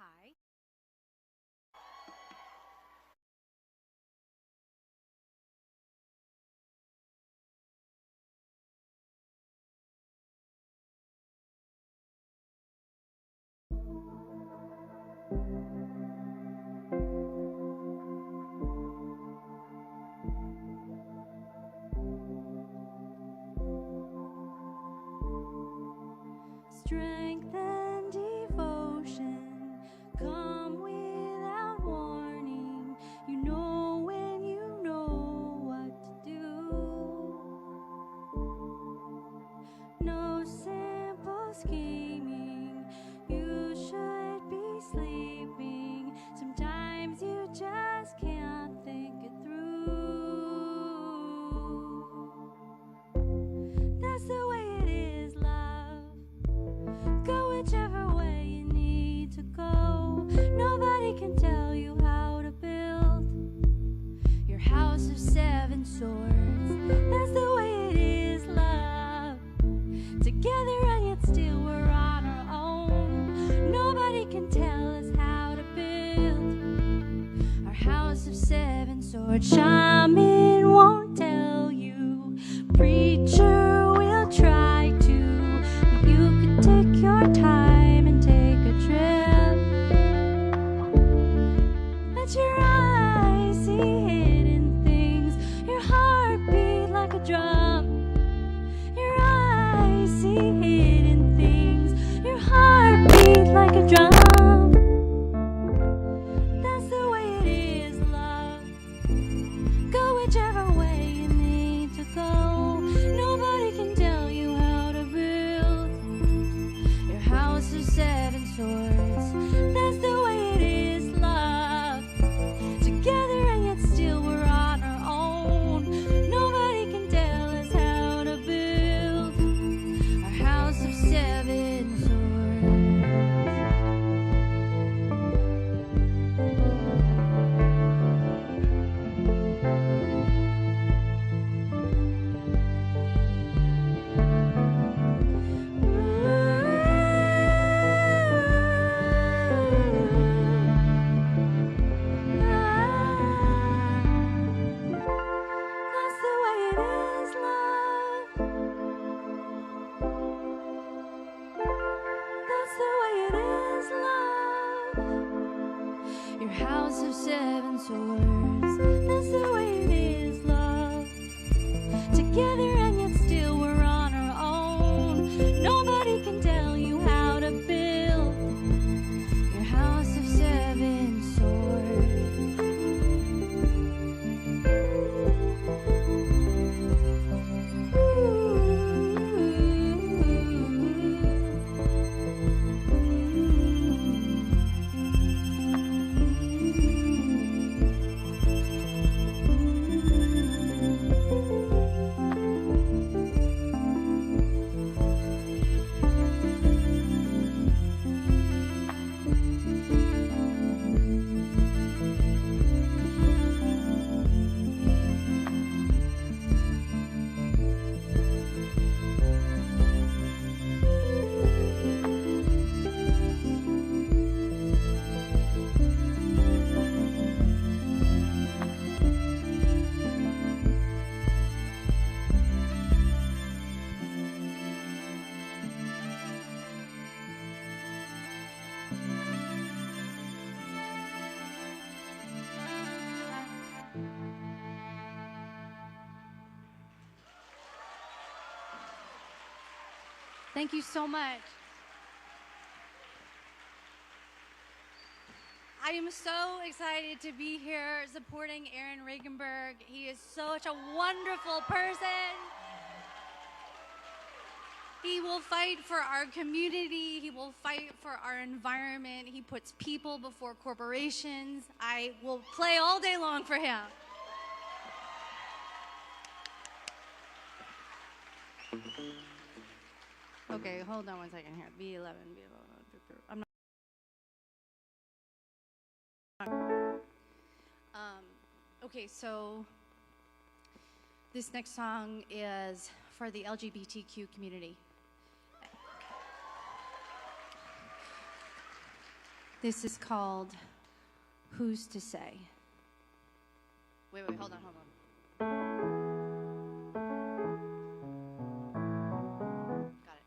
Hi. Strength and devotion come without warning. You know when you know what to do. No simple scheming. You should be sleeping. Sometimes you just can't think it through. That's the way it is, love. Go whichever way you need to go. Nobody can tell you how to build your house of 7 swords. That's the way it is, love. Together and yet still we're on our own. Nobody can tell us how to build our house of 7 swords. Shaman won't tell you. Preacher will try to. You could take your time and take a trip. Let your eyes see hidden things. Your heart beat like a drum. Your eyes see hidden things. Your heart beat like a drum. That's the way it is, love. Go whichever way you need to go. Nobody can tell you how to build your house of 7 swords. That's the way it is, love. Together and yet still we're on our own. Nobody can tell us how to build our house of 7 swords. That's the way it is, love. That's the way it is, love. Your house of 7 swords. That's the way it is, love. Together and yet still we're on our own. Nobody can tell you how to build your house of 7 swords. Thank you so much. I am so excited to be here supporting Aaron Regunberg. He is such a wonderful person. He will fight for our community. He will fight for our environment. He puts people before corporations. I will play all day long for him. Okay, hold on one second here. B11, B11. I'm not. Okay, so this next song is for the LGBTQ community. This is called Who's to Say. Wait, hold on. Got it.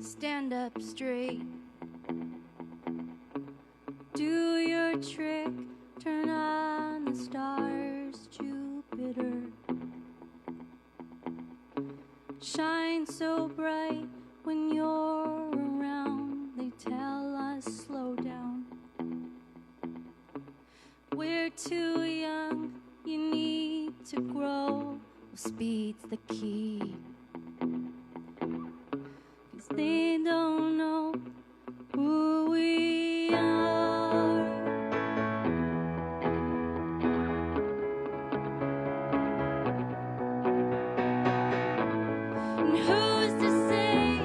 Stand up straight. Do your trick. Turn on the stars, Jupiter. Shine so bright when you're around. They tell us slow down. We're too young, you need to grow. Speed's the key. 'Cause they don't know who we are. And who's to say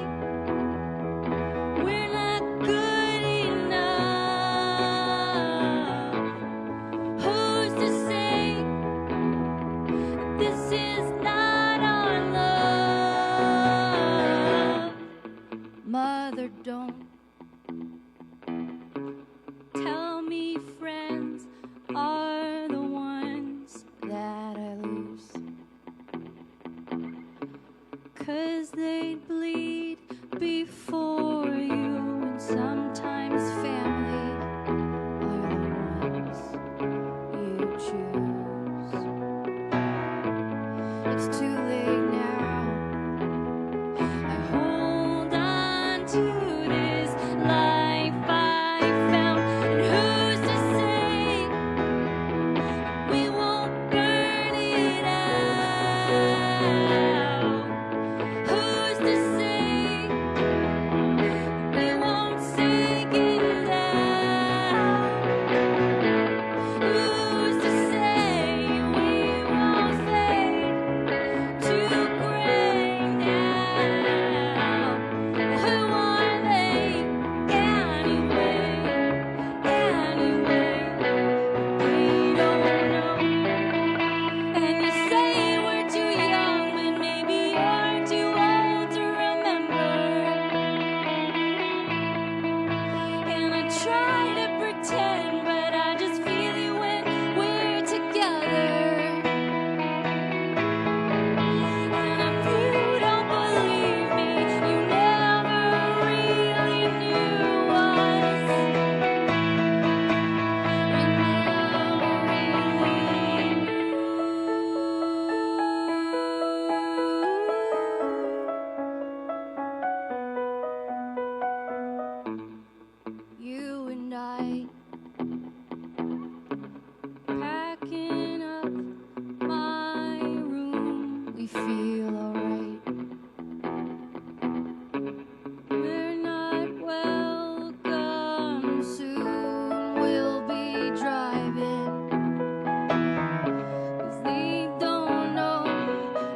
we're not good enough? Who's to say this is not our love? Mother, don't tell me friends are the ones that I lose. 'Cause they bleed before you, and sometimes family are the ones you choose. It's too late now. I hold on to this life I found. And who's to say we won't burn it out? Who's to say we won't sink it down? Who's to say we won't fade to gray now? Who are they anyway? We don't know. And you say we're too young, but maybe you're too old to remember. And I try to pretend, but I just feel you when we're together. And if you don't believe me, you never really knew us. You never really knew. You and I packing up my room, we feel alright. We're not welcome soon, we'll be driving. 'Cause they don't know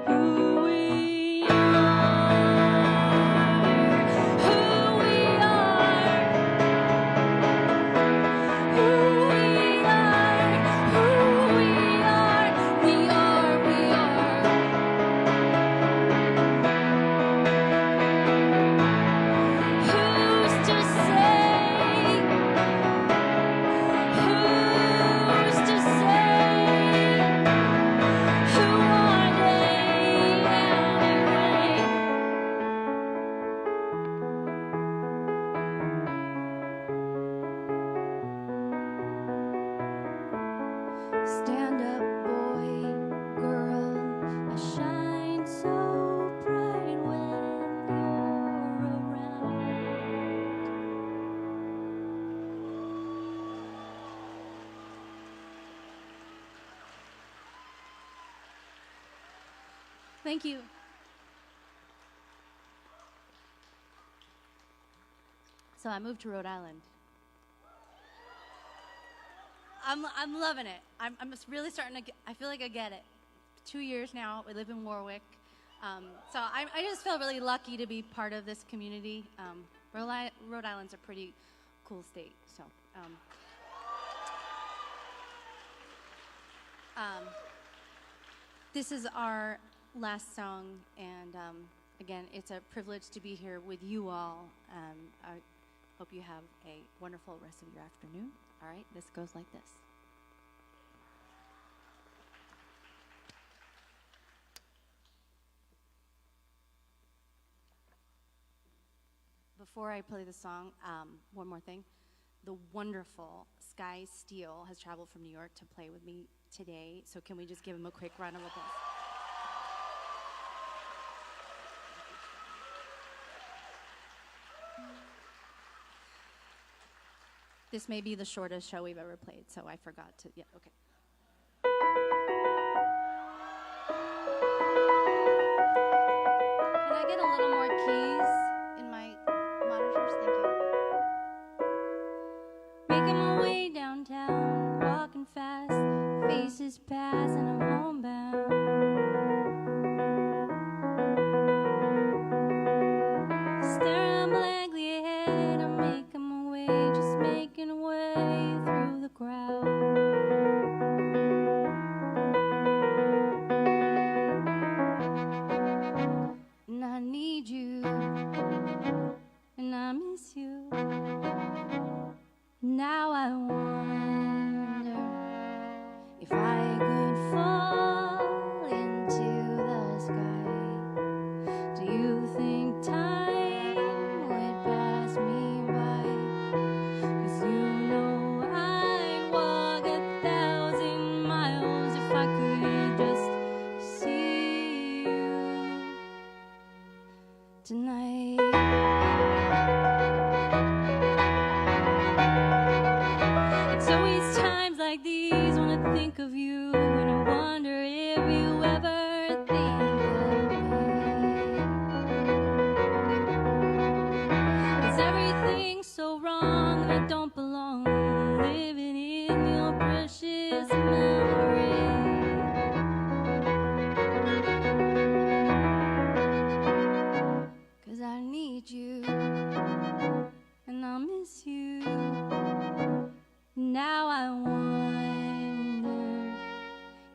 who we are. Who we are. Who we are. Who we are. We are. Who's to say? Who's to say? Who are they anyway? Stand up, boy, girl. I shine so bright when you're around. Thank you. So I moved to Rhode Island. I'm loving it. I'm just really starting to I feel like I get it. 2 years now. We live in Warwick. So I just feel really lucky to be part of this community. Rhode Island's a pretty cool state. So this is our last song, and again, it's a privilege to be here with you all. I hope you have a wonderful rest of your afternoon. All right, this goes like this. Before I play the song, one more thing. The wonderful Sky Steele has traveled from New York to play with me today, so can we just give him a quick round of applause? This may be the shortest show we've ever played, so I forgot to, yeah, okay. Can I get a little more keys in my monitors? Thank you. Making my way downtown, walking fast, faces pass and I'm homebound. Staring blankly ahead, I'm making my way, just making a way through the crowd. And I need you, and I miss you. Now I wonder if I could fall into the sky. Do you think time would pass me by? 'Cause you know I'd walk 1,000 miles if I could just see you tonight. It's always times like these when I think of you, and I wonder if you ever think of me. 'Cause everything's so wrong and I don't belong, living in your precious memory. 'Cause I need you, and I miss you. Now I wonder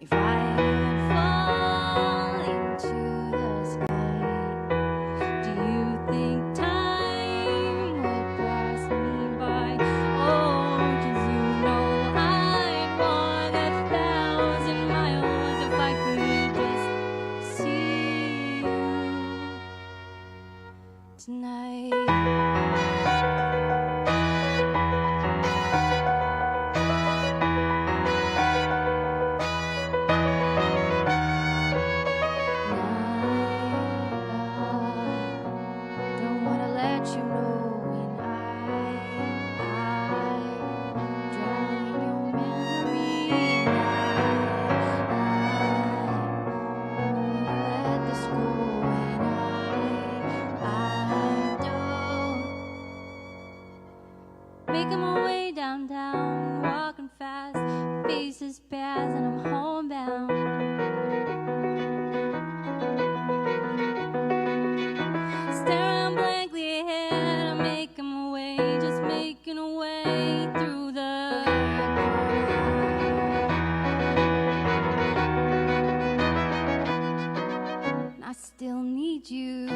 if I could fall into the sky. Do you think time would pass me by? Oh, 'cause you know I'd walk 1,000 miles if I could just see you tonight. Don't wanna let you know when I drown in your memory, and I don't wanna let this go, and I don't. Making my way downtown, walking fast, faces pass and I'm homebound. Staring blankly ahead, I'm making my way, just making a way through the crowd. And I still need you,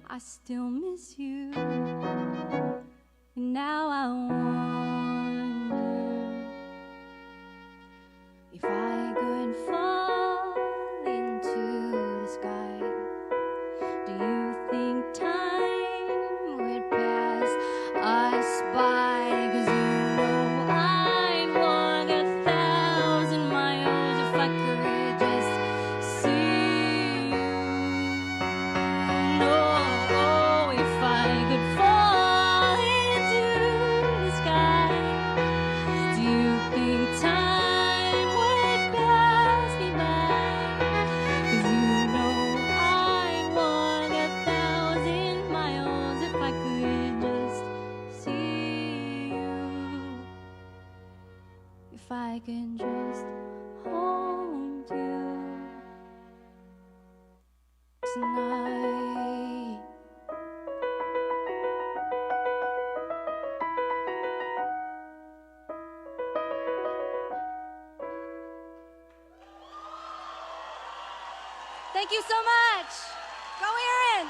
I still miss you. And now I wonder if I could fall into the sky. Do you think time would pass us by? 'Cause you know I'd walk 1,000 miles if I could just see you. No, if I could fall into the sky. Do you think time would pass me by? 'Cause you know I'd walk 1,000 miles if I could just see you. If I could just hold you tonight. Thank you so much. Go Erin.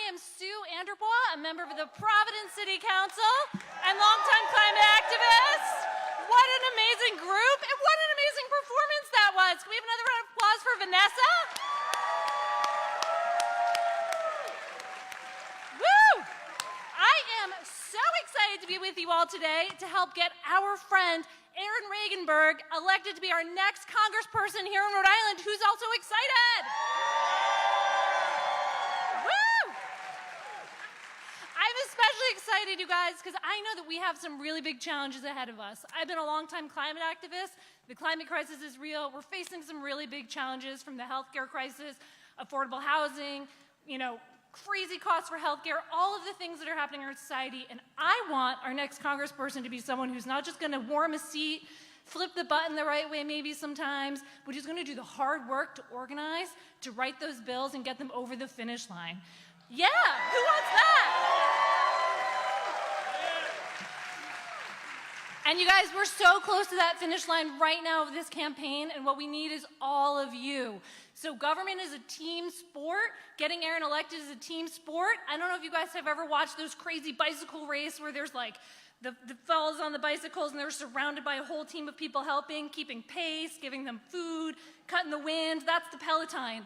am Sue AnderBois, a member of the Providence City Council and longtime climate activist. What an amazing group, and what an amazing performance that was. Can we have another round of applause for Vanessa? Woo! I am so excited to be with you all today to help get our friend Erin Regunberg elected to be our next congressperson here in Rhode Island, who's also excited. I'm especially excited, you guys, because I know that we have some really big challenges ahead of us. I've been a longtime climate activist. The climate crisis is real. We're facing some really big challenges, from the healthcare crisis, affordable housing, crazy costs for healthcare, all of the things that are happening in our society. And I want our next congressperson to be someone who's not just going to warm a seat, flip the button the right way maybe sometimes, but who's going to do the hard work to organize, to write those bills and get them over the finish line. Yeah, who wants that? And you guys, we're so close to that finish line right now of this campaign, and what we need is all of you. So government is a team sport. Getting Erin elected is a team sport. I don't know if you guys have ever watched those crazy bicycle race where there's like the fellas on the bicycles and they're surrounded by a whole team of people helping, keeping pace, giving them food, cutting the wind. That's the Peloton.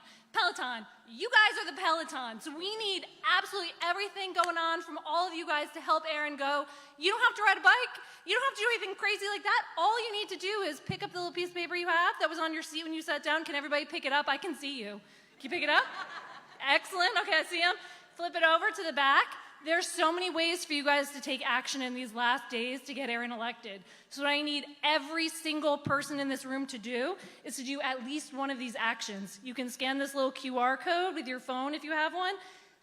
You guys are the Peloton. So we need absolutely everything going on from all of you guys to help Erin go. You don't have to ride a bike. You don't have to do anything crazy like that. All you need to do is pick up the little piece of paper you have that was on your seat when you sat down. Can everybody pick it up? I can see you. Can you pick it up? Excellent. Okay, I see him. Flip it over to the back. There's so many ways for you guys to take action in these last days to get Erin elected. So what I need every single person in this room to do is to do at least one of these actions. You can scan this little QR code with your phone if you have one,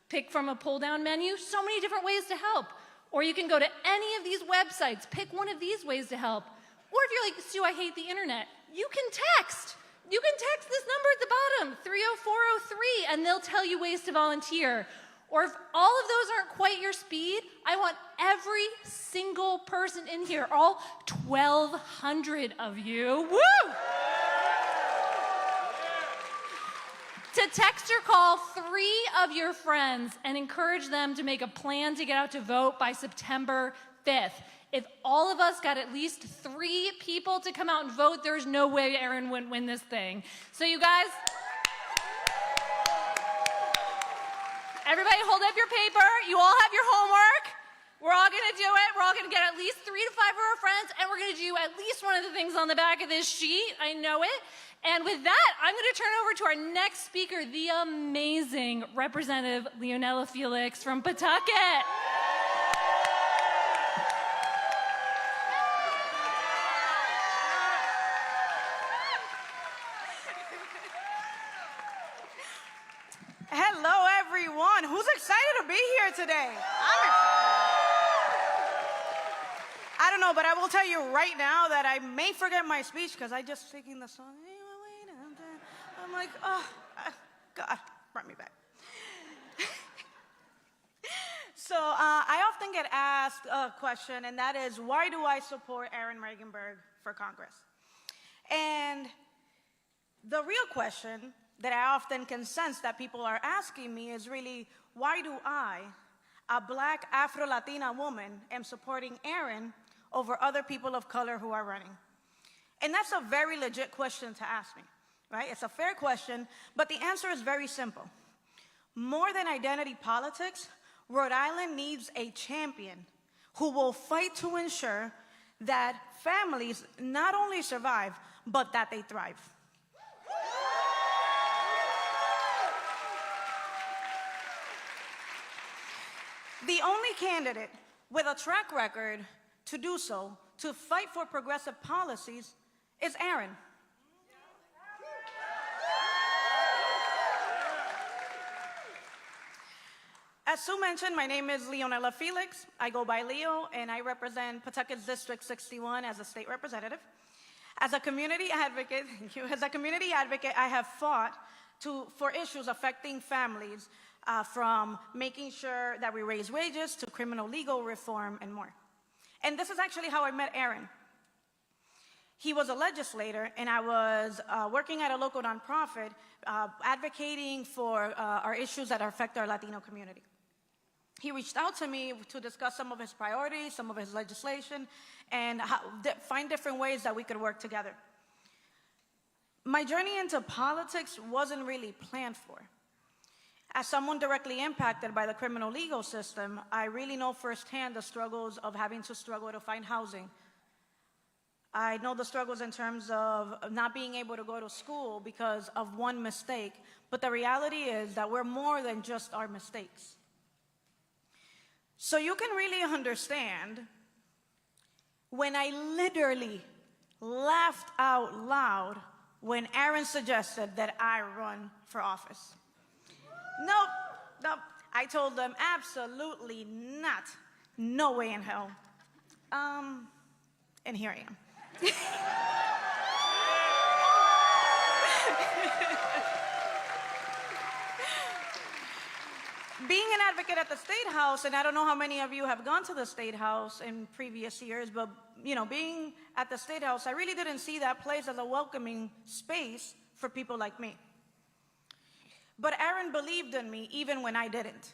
pick from a pull-down menu, so many different ways to help. Or you can go to any of these websites, pick one of these ways to help. Or if you're like, Sue, I hate the internet, you can text. You can text this number at the bottom, 30403, and they'll tell you ways to volunteer. Or if all of those aren't quite your speed, I want every single person in here, all 1,200 of you, woo! To text or call 3 of your friends and encourage them to make a plan to get out to vote by September 5th. If all of us got at least 3 people to come out and vote, there's no way Erin wouldn't win this thing. So you guys, everybody hold up your paper. You all have your homework. We're all going to do it. We're all going to get at least 3 to 5 of our friends, and we're going to do at least one of the things on the back of this sheet. I know it. And with that, I'm going to turn over to our next speaker, the amazing Representative Leonella Felix from Pawtucket. Hello, everyone. Who's excited to be here today? I don't know, but I will tell you right now that I may forget my speech because I just singing the song. I'm like, oh, God, brought me back. So I often get asked a question, and that is, why do I support Erin Regunberg for Congress? And the real question that I often can sense that people are asking me is really, why do I, a Black Afro-Latina woman, am supporting Erin over other people of color who are running? And that's a very legit question to ask me, right? It's a fair question, but the answer is very simple. More than identity politics, Rhode Island needs a champion who will fight to ensure that families not only survive, but that they thrive. The only candidate with a track record to do so, to fight for progressive policies, is Erin. As Sue mentioned, my name is Leonella Felix. I go by Leo, and I represent Pawtucket's District 61 as a state representative. As a community advocate, I have fought for issues affecting families, from making sure that we raise wages to criminal legal reform and more. And this is actually how I met Erin. He was a legislator, and I was working at a local nonprofit advocating for our issues that affect our Latino community. he reached out to me to discuss some of his priorities, some of his legislation, and find different ways that we could work together. My journey into politics wasn't really planned for. As someone directly impacted by the criminal legal system, I really know firsthand the struggles of having to struggle to find housing. I know the struggles in terms of not being able to go to school because of one mistake, but the reality is that we're more than just our mistakes. So you can really understand when I literally laughed out loud when Aaron suggested that I run for office. Nope. I told them absolutely not. No way in hell. And here I am. Being an advocate at the State House, and I don't know how many of you have gone to the State House in previous years, but being at the State House, I really didn't see that place as a welcoming space for people like me. But Aaron believed in me even when I didn't.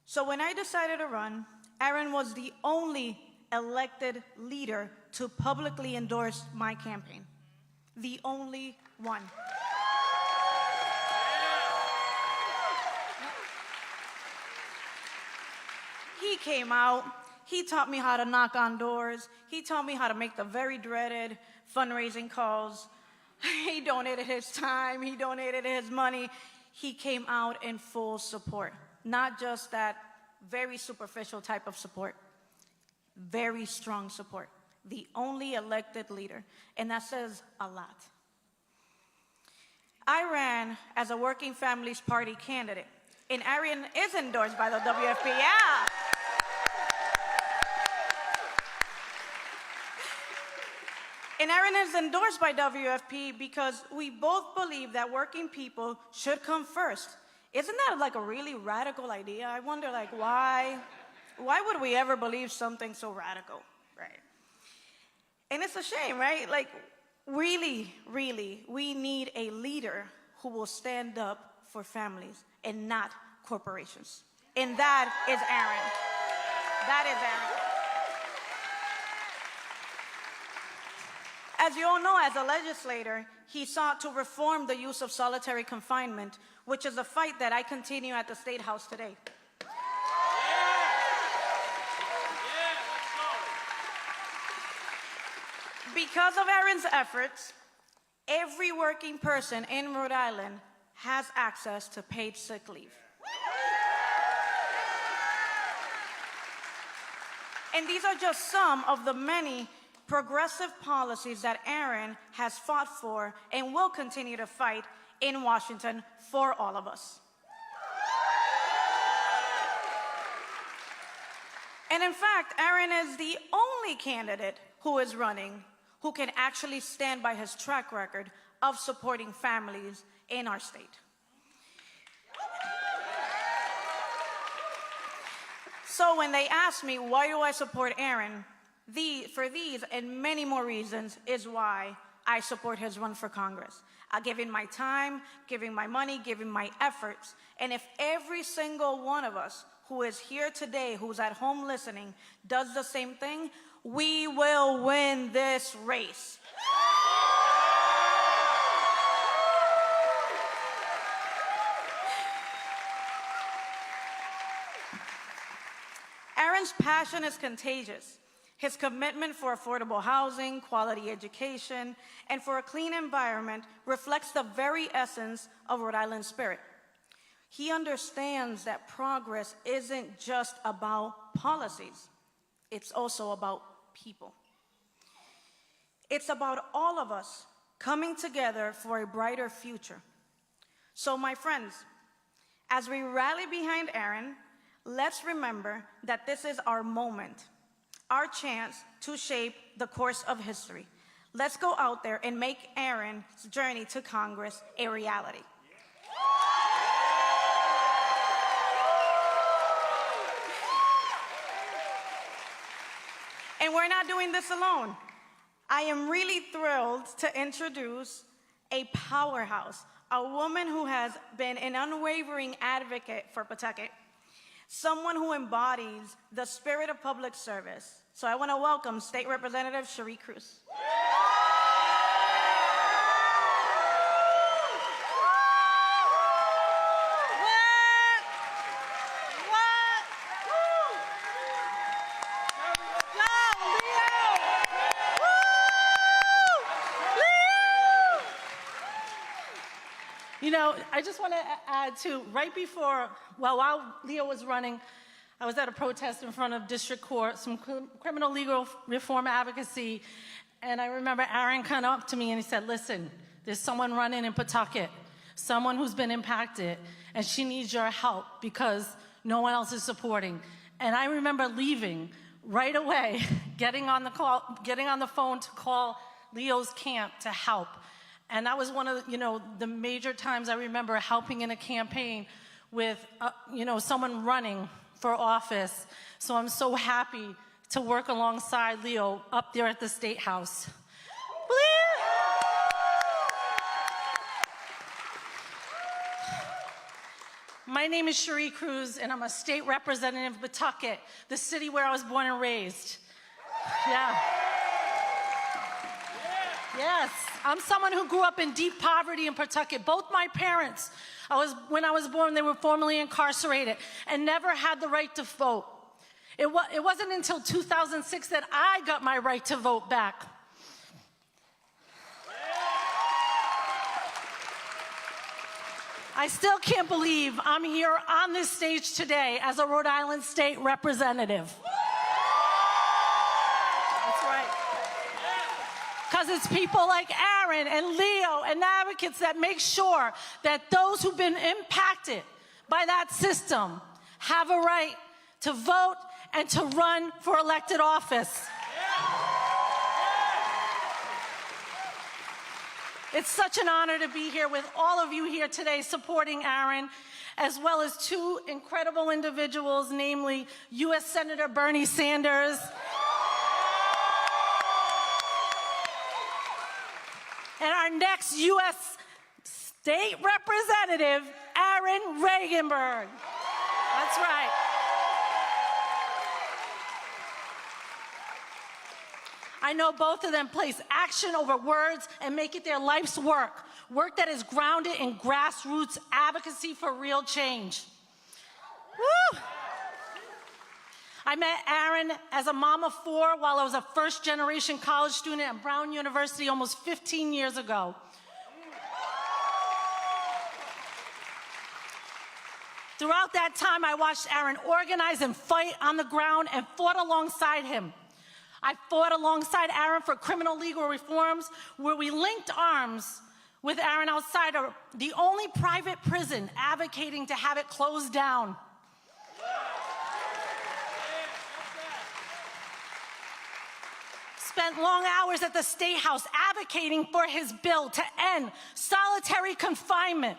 So when I decided to run, Aaron was the only elected leader to publicly endorse my campaign. The only one. He came out, he taught me how to knock on doors, he taught me how to make the very dreaded fundraising calls. He donated his time, he donated his money. He came out in full support, not just that very superficial type of support, very strong support. The only elected leader, and that says a lot. I ran as a Working Families Party candidate, and Aaron is endorsed by the WFP, yeah. And Aaron is endorsed by WFP because we both believe that working people should come first. Isn't that like a really radical idea? I wonder why would we ever believe something so radical, right? And it's a shame, right? Really, we need a leader who will stand up for families and not corporations. And that is Aaron. That is Aaron. As you all know, as a legislator, he sought to reform the use of solitary confinement, which is a fight that I continue at the State House today. Because of Aaron's efforts, every working person in Rhode Island has access to paid sick leave. And these are just some of the many progressive policies that Aaron has fought for and will continue to fight in Washington for all of us. And in fact, Aaron is the only candidate who is running who can actually stand by his track record of supporting families in our state. So when they ask me, why do I support Aaron? For these and many more reasons is why I support his run for Congress. Giving my time, giving my money, giving my efforts. And if every single one of us who is here today, who's at home listening, does the same thing, we will win this race. Aaron's passion is contagious. His commitment for affordable housing, quality education, and for a clean environment reflects the very essence of Rhode Island's spirit. He understands that progress isn't just about policies. It's also about people. It's about all of us coming together for a brighter future. So, my friends, as we rally behind Aaron, let's remember that this is our moment, our chance to shape the course of history. Let's go out there and make Aaron's journey to Congress a reality. And we're not doing this alone. I am really thrilled to introduce a powerhouse, a woman who has been an unwavering advocate for Pawtucket. someone who embodies the spirit of public service. So I want to welcome State Representative Cherie Cruz. You know, I just want to add to, right before, well, while Leo was running, I was at a protest in front of district court, some criminal legal reform advocacy, and I remember Aaron came up to me and he said, listen, there's someone running in Pawtucket, someone who's been impacted, and she needs your help because no one else is supporting. And I remember leaving right away, getting on the phone to call Leo's camp to help. And that was one of, the major times I remember helping in a campaign with, someone running for office. So I'm so happy to work alongside Leo up there at the State House. My name is Cherie Cruz, and I'm a state representative of Pawtucket, the city where I was born and raised. Yeah. Yes, I'm someone who grew up in deep poverty in Pawtucket. Both my parents, when I was born, they were formerly incarcerated and never had the right to vote. It wasn't until 2006 that I got my right to vote back. I still can't believe I'm here on this stage today as a Rhode Island state representative. That's right. Because it's people like Aaron and Leo and advocates that make sure that those who've been impacted by that system have a right to vote and to run for elected office. It's such an honor to be here with all of you here today supporting Aaron, as well as two incredible individuals, namely U.S. Senator Bernie Sanders and our next U.S. State Representative, Aaron Regunberg. That's right. I know both of them place action over words and make it their life's work that is grounded in grassroots advocacy for real change. Woo! I met Aaron as a mom of four while I was a first-generation college student at Brown University almost 15 years ago. Throughout that time, I watched Aaron organize and fight on the ground and fought alongside him. I fought alongside Aaron for criminal legal reforms, where we linked arms with Aaron outside the only private prison advocating to have it closed down. Spent long hours at the State House advocating for his bill to end solitary confinement.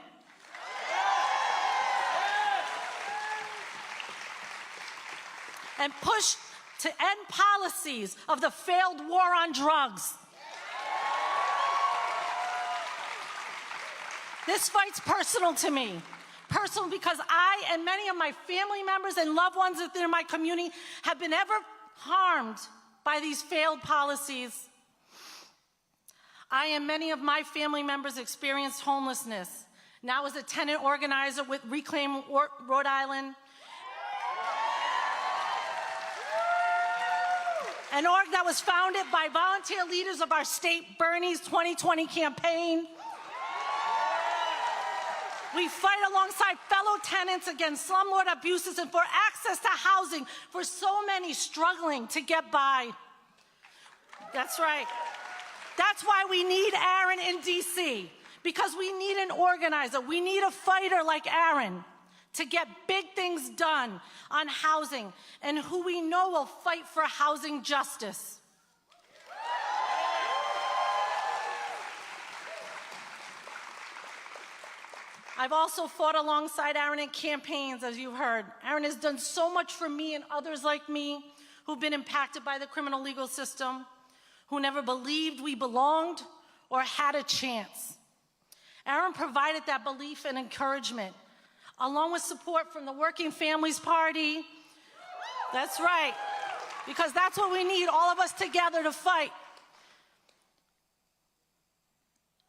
And pushed to end policies of the failed war on drugs. This fight's personal to me. Personal because I and many of my family members and loved ones within my community have been ever harmed by these failed policies. I and many of my family members experienced homelessness. Now as a tenant organizer with Reclaim Rhode Island, an org that was founded by volunteer leaders of our state Bernie's 2020 campaign. We fight alongside fellow tenants against slumlord abuses and for access to housing for so many struggling to get by. That's right. That's why we need Aaron in DC, because we need an organizer. We need a fighter like Aaron to get big things done on housing, and who we know will fight for housing justice. I've also fought alongside Aaron in campaigns, as you've heard. Aaron has done so much for me and others like me who've been impacted by the criminal legal system, who never believed we belonged or had a chance. Aaron provided that belief and encouragement along with support from the Working Families Party. That's right, because that's what we need, all of us together to fight.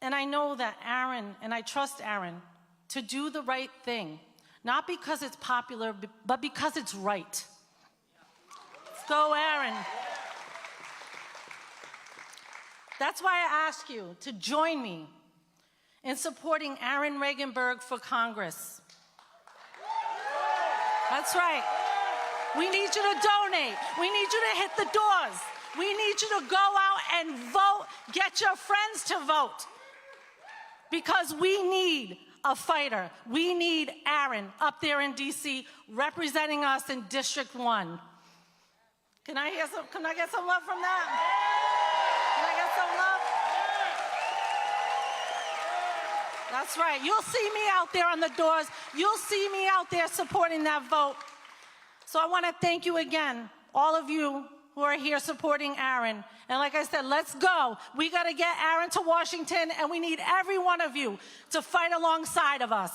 And I know that Aaron, and I trust Aaron, to do the right thing, not because it's popular, but because it's right. Let's go, Aaron. That's why I ask you to join me in supporting Aaron Regunberg for Congress. That's right. We need you to donate. We need you to hit the doors. We need you to go out and vote. Get your friends to vote. Because we need a fighter. We need Aaron up there in D.C. representing us in District 1. Can I get some love from that? Can I get some love? That's right. You'll see me out there on the doors. You'll see me out there supporting that vote. So I want to thank you again, all of you who are here supporting Aaron. And like I said, let's go. We got to get Aaron to Washington, and we need every one of you to fight alongside of us.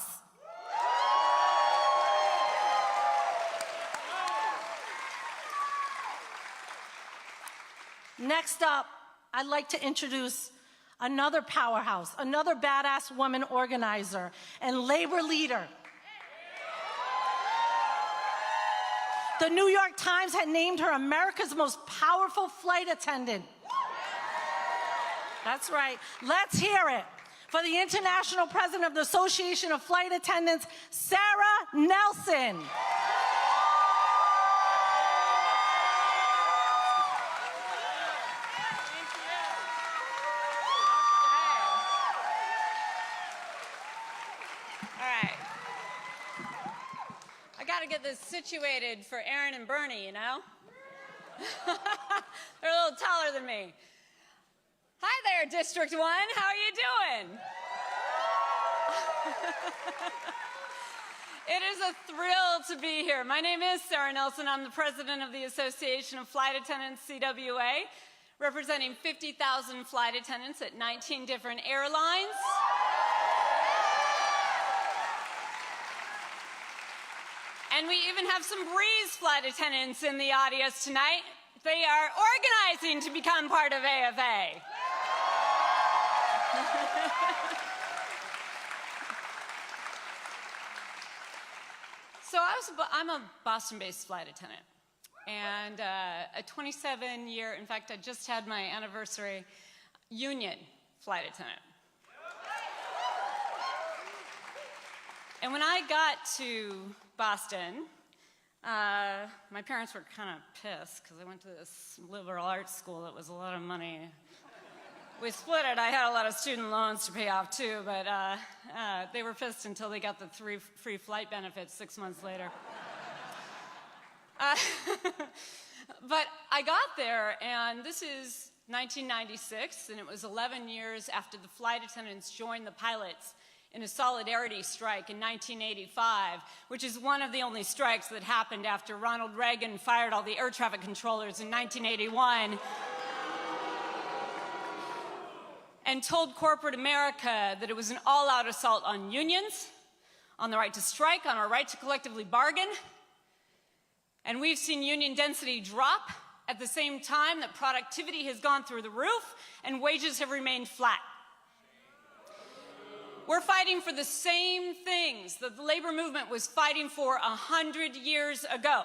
Next up, I'd like to introduce another powerhouse, another badass woman organizer and labor leader. The New York Times had named her America's most powerful flight attendant. That's right. Let's hear it for the International President of the Association of Flight Attendants, Sarah Nelson. Get this situated for Aaron and Bernie, you know? They're a little taller than me. Hi there, District 1. How are you doing? It is a thrill to be here. My name is Sarah Nelson. I'm the president of the Association of Flight Attendants, CWA, representing 50,000 flight attendants at 19 different airlines. And we even have some Breeze flight attendants in the audience tonight. They are organizing to become part of AFA. So I'm a Boston-based flight attendant. And a 27-year, in fact, I just had my anniversary, union flight attendant. And when I got to Boston, my parents were kind of pissed because I went to this liberal arts school that was a lot of money. We split it. I had a lot of student loans to pay off too, but they were pissed until they got the 3 free flight benefits 6 months later. But I got there, and this is 1996, and it was 11 years after the flight attendants joined the pilots in a solidarity strike in 1985, which is one of the only strikes that happened after Ronald Reagan fired all the air traffic controllers in 1981 and told corporate America that it was an all-out assault on unions, on the right to strike, on our right to collectively bargain. And we've seen union density drop at the same time that productivity has gone through the roof and wages have remained flat. We're fighting for the same things that the labor movement was fighting for 100 years ago.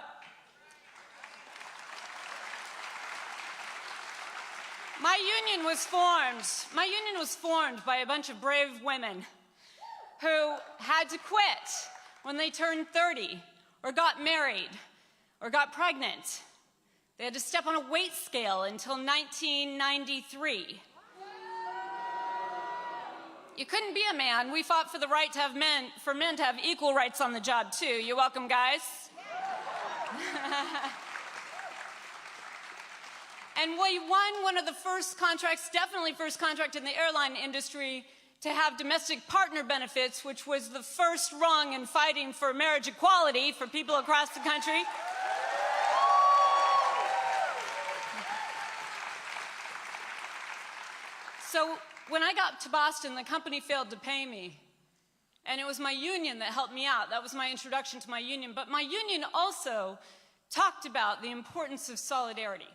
My union was formed by a bunch of brave women who had to quit when they turned 30 or got married or got pregnant. They had to step on a weight scale until 1993. You couldn't be a man. We fought for the right to have for men to have equal rights on the job too. You're welcome, guys. And we won one of the first contracts, definitely first contract in the airline industry, to have domestic partner benefits, which was the first rung in fighting for marriage equality for people across the country. So when I got to Boston, the company failed to pay me. And it was my union that helped me out. That was my introduction to my union. But my union also talked about the importance of solidarity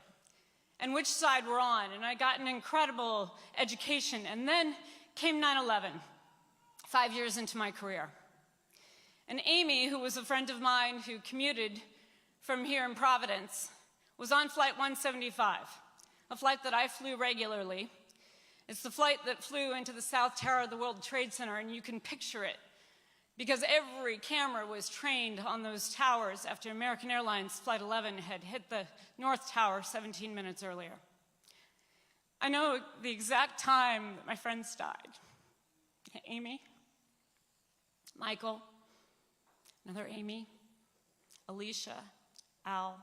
and which side we're on. And I got an incredible education. And then came 9/11, 5 years into my career. And Amy, who was a friend of mine who commuted from here in Providence, was on Flight 175, a flight that I flew regularly. It's the flight that flew into the South Tower of the World Trade Center, and you can picture it because every camera was trained on those towers after American Airlines Flight 11 had hit the North Tower 17 minutes earlier. I know the exact time that my friends died. Amy, Michael, another Amy, Alicia, Al,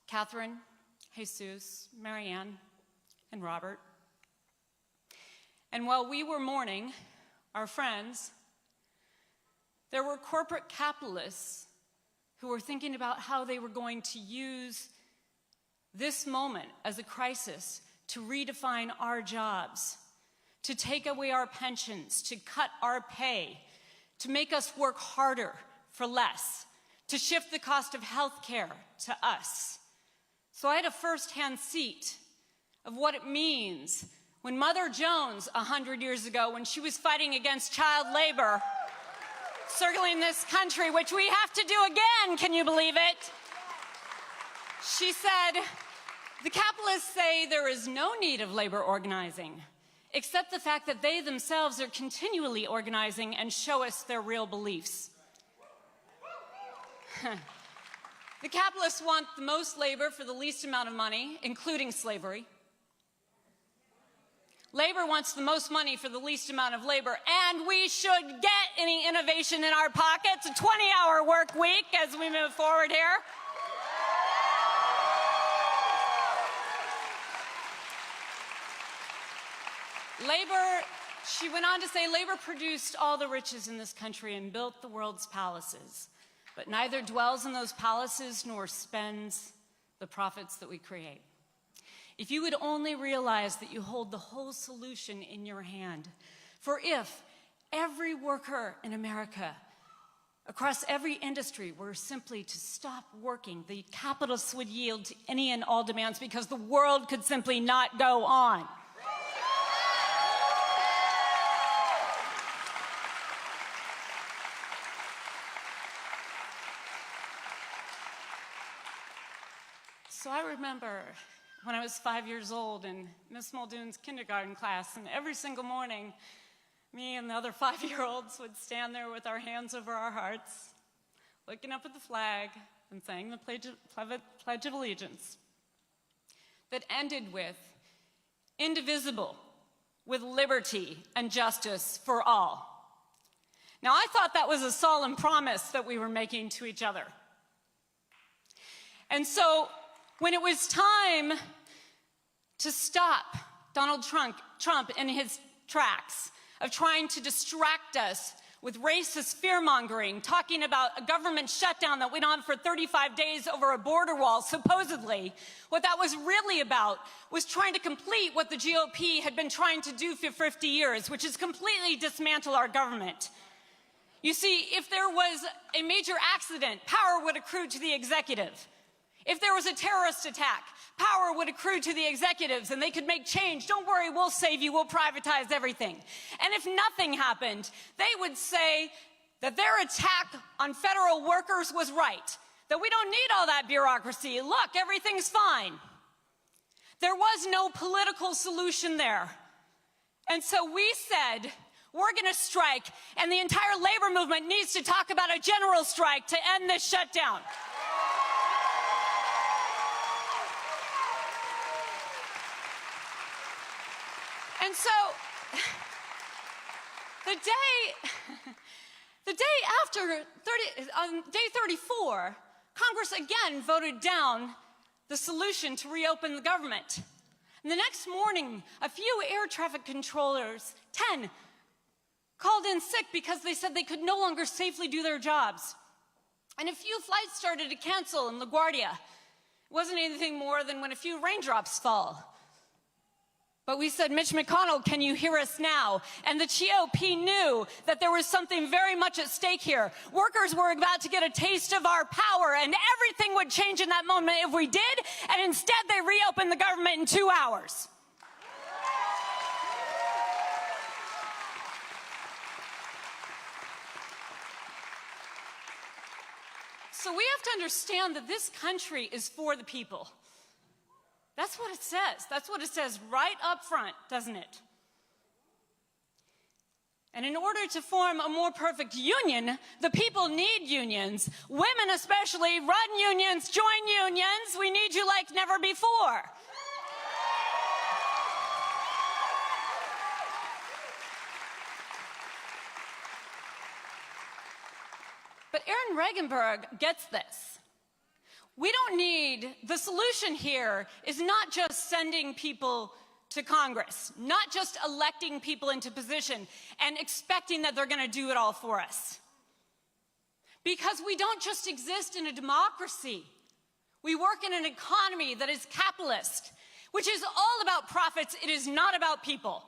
Catherine, Jesus, Marianne, and Robert. And while we were mourning our friends, there were corporate capitalists who were thinking about how they were going to use this moment as a crisis to redefine our jobs, to take away our pensions, to cut our pay, to make us work harder for less, to shift the cost of health care to us. So I had a first-hand seat of what it means when Mother Jones, 100 years ago, when she was fighting against child labor, circling this country, which we have to do again, can you believe it? She said, the capitalists say there is no need of labor organizing, except the fact that they themselves are continually organizing and show us their real beliefs. The capitalists want the most labor for the least amount of money, including slavery. Labor wants the most money for the least amount of labor, and we should get any innovation in our pockets, a 20-hour work week as we move forward here. Labor, she went on to say, labor produced all the riches in this country and built the world's palaces, but neither dwells in those palaces nor spends the profits that we create. If you would only realize that you hold the whole solution in your hand, for if every worker in America, across every industry, were simply to stop working, the capitalists would yield to any and all demands because the world could simply not go on. So I remember when I was 5 years old in Miss Muldoon's kindergarten class, and every single morning, me and the other 5-year-olds would stand there with our hands over our hearts, looking up at the flag and saying the Pledge of Allegiance that ended with, indivisible, with liberty and justice for all. Now, I thought that was a solemn promise that we were making to each other. And so, when it was time to stop Donald Trump in his tracks of trying to distract us with racist fear-mongering, talking about a government shutdown that went on for 35 days over a border wall, supposedly, what that was really about was trying to complete what the GOP had been trying to do for 50 years, which is completely dismantle our government. You see, if there was a major accident, power would accrue to the executive. If there was a terrorist attack, power would accrue to the executives and they could make change. Don't worry, we'll save you, we'll privatize everything. And if nothing happened, they would say that their attack on federal workers was right, that we don't need all that bureaucracy. Look, everything's fine. There was no political solution there. And so we said, we're going to strike, and the entire labor movement needs to talk about a general strike to end this shutdown. And so, the day after, on day 34, Congress again voted down the solution to reopen the government. And the next morning, a few air traffic controllers, 10, called in sick because they said they could no longer safely do their jobs. And a few flights started to cancel in LaGuardia. It wasn't anything more than when a few raindrops fall. But we said, Mitch McConnell, can you hear us now? And the GOP knew that there was something very much at stake here. Workers were about to get a taste of our power, and everything would change in that moment if we did, and instead they reopened the government in 2 hours. So we have to understand that this country is for the people. That's what it says. That's what it says right up front, doesn't it? And in order to form a more perfect union, the people need unions. Women especially, run unions, join unions. We need you like never before. But Aaron Regunberg gets this. We don't need, the solution here is not just sending people to Congress, not just electing people into position and expecting that they're going to do it all for us. Because we don't just exist in a democracy. We work in an economy that is capitalist, which is all about profits. It is not about people.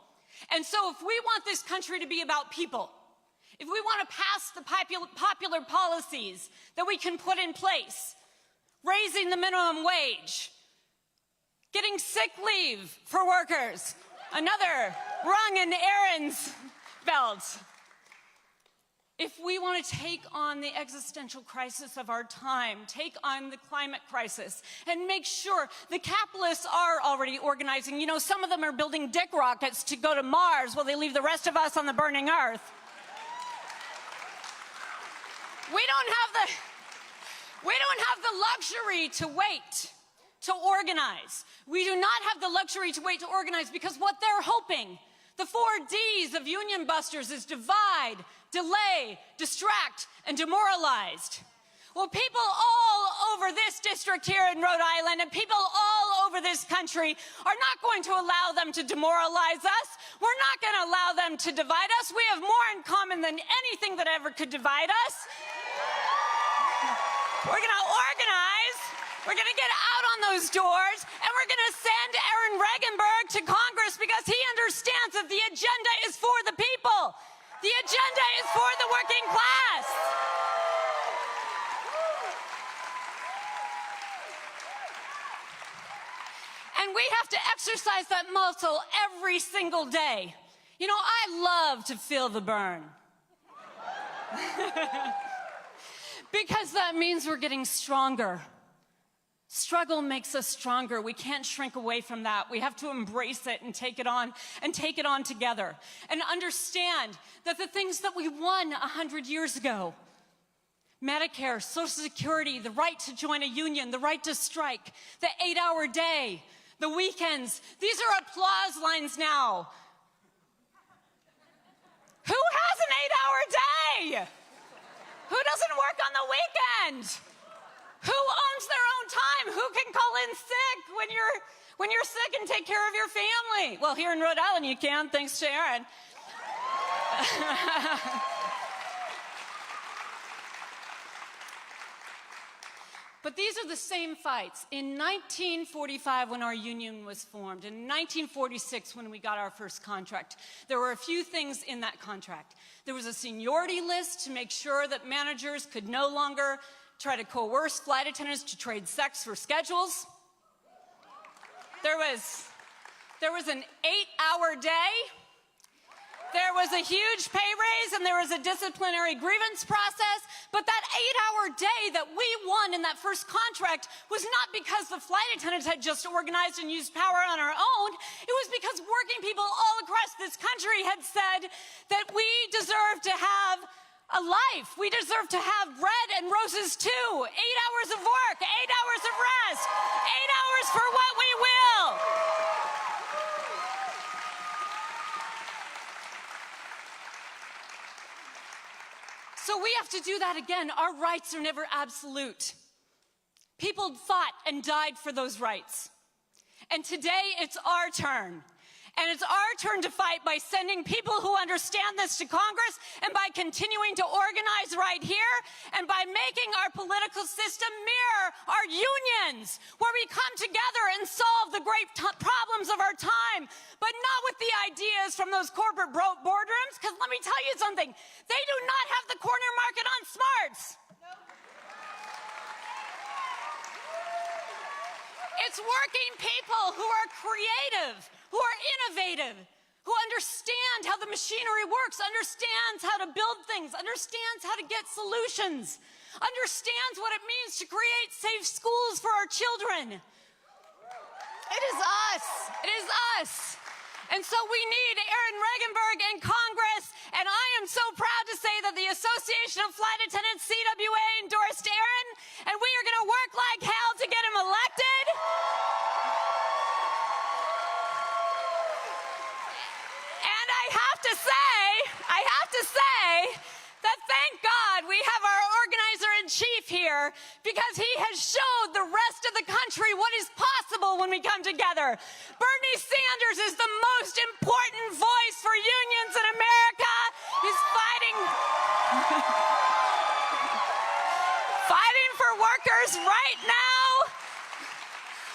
And so if we want this country to be about people, if we want to pass the popular policies that we can put in place, raising the minimum wage, getting sick leave for workers, another rung in Aaron's belt. If we want to take on the existential crisis of our time, take on the climate crisis, and make sure the capitalists are already organizing. You know, some of them are building dick rockets to go to Mars while they leave the rest of us on the burning earth. We don't have the luxury to wait to organize. We do not have the luxury to wait to organize because what they're hoping, the 4 Ds of union busters, is divide, delay, distract, and demoralized. Well, people all over this district here in Rhode Island and people all over this country are not going to allow them to demoralize us. We're not going to allow them to divide us. We have more in common than anything that ever could divide us. We're going to organize, we're going to get out on those doors, and we're going to send Aaron Regunberg to Congress because he understands that the agenda is for the people. The agenda is for the working class. And we have to exercise that muscle every single day. You know, I love to feel the burn. Because that means we're getting stronger. Struggle makes us stronger. We can't shrink away from that. We have to embrace it and take it on together. And understand that the things that we won 100 years ago, Medicare, Social Security, the right to join a union, the right to strike, the 8-hour day, the weekends, these are applause lines now. Who has an 8-hour day? Who doesn't work on the weekend? Who owns their own time? Who can call in sick when you're sick and take care of your family? Well, here in Rhode Island you can, thanks to Aaron. But these are the same fights. In 1945, when our union was formed, in 1946, when we got our first contract, there were a few things in that contract. There was a seniority list to make sure that managers could no longer try to coerce flight attendants to trade sex for schedules. There was an 8-hour day. There was a huge pay raise and there was a disciplinary grievance process. But that 8-hour day that we won in that first contract was not because the flight attendants had just organized and used power on our own. It was because working people all across this country had said that we deserve to have a life. We deserve to have bread and roses too. 8 hours of work, 8 hours of rest, 8 hours for what we will. So we have to do that again. Our rights are never absolute. People fought and died for those rights. And today it's our turn. And it's our turn to fight by sending people who understand this to Congress and by continuing to organize right here and by making our political system mirror our unions, where we come together and solve the great problems of our time, but not with the ideas from those corporate boardrooms, because let me tell you something, they do not have the corner market on smarts. It's working people who are creative, who are innovative, who understand how the machinery works, understands how to build things, understands how to get solutions, understands what it means to create safe schools for our children. It is us. It is us. And so we need Aaron Regunberg in Congress, and I am so proud to say that the Association of Flight Attendants, CWA, endorsed Aaron, and we are going to work like hell to get him elected. And I have to say that thank God we have our organizer-in-chief here, because he has showed the rest of the country what is possible when we come together. Bernie Sanders is the most important voice for unions in America. He's fighting for workers right now.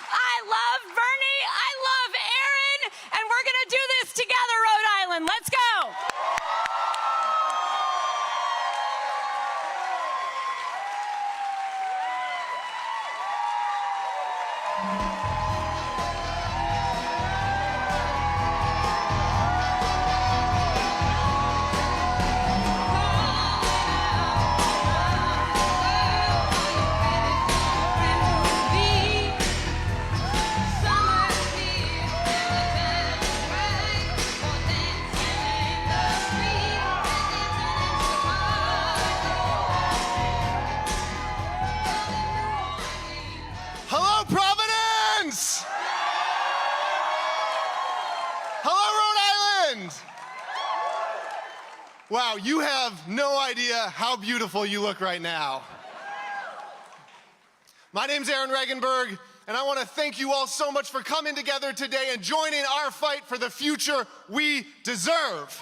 I love Bernie, I love Aaron, and we're gonna do this together, Rhode Island. Let's go. Hello, Providence! Hello, Rhode Island! Wow, you have no idea how beautiful you look right now. My name's Aaron Regunberg, and I want to thank you all so much for coming together today and joining our fight for the future we deserve.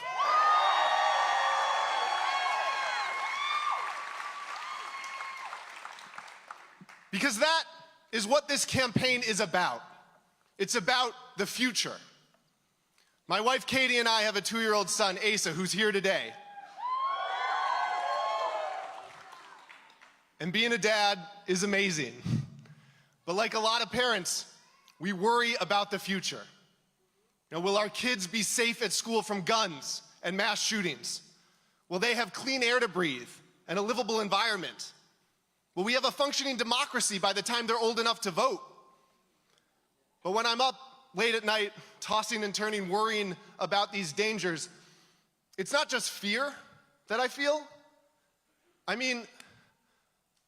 Because that is what this campaign is about. It's about the future. My wife Katie and I have a 2-year-old son, Asa, who's here today. And being a dad is amazing. But like a lot of parents, we worry about the future. You know, will our kids be safe at school from guns and mass shootings? Will they have clean air to breathe and a livable environment? Will we have a functioning democracy by the time they're old enough to vote? But when I'm up late at night, tossing and turning, worrying about these dangers, it's not just fear that I feel. I mean,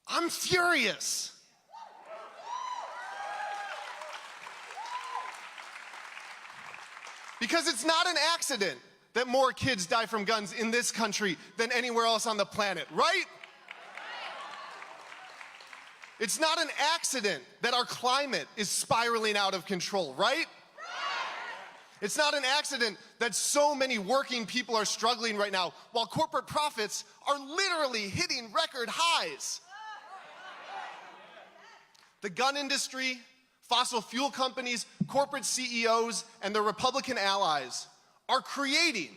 I'm furious. Because it's not an accident that more kids die from guns in this country than anywhere else on the planet, right? It's not an accident that our climate is spiraling out of control, right? It's not an accident that so many working people are struggling right now while corporate profits are literally hitting record highs. The gun industry, fossil fuel companies, corporate CEOs, and their Republican allies are creating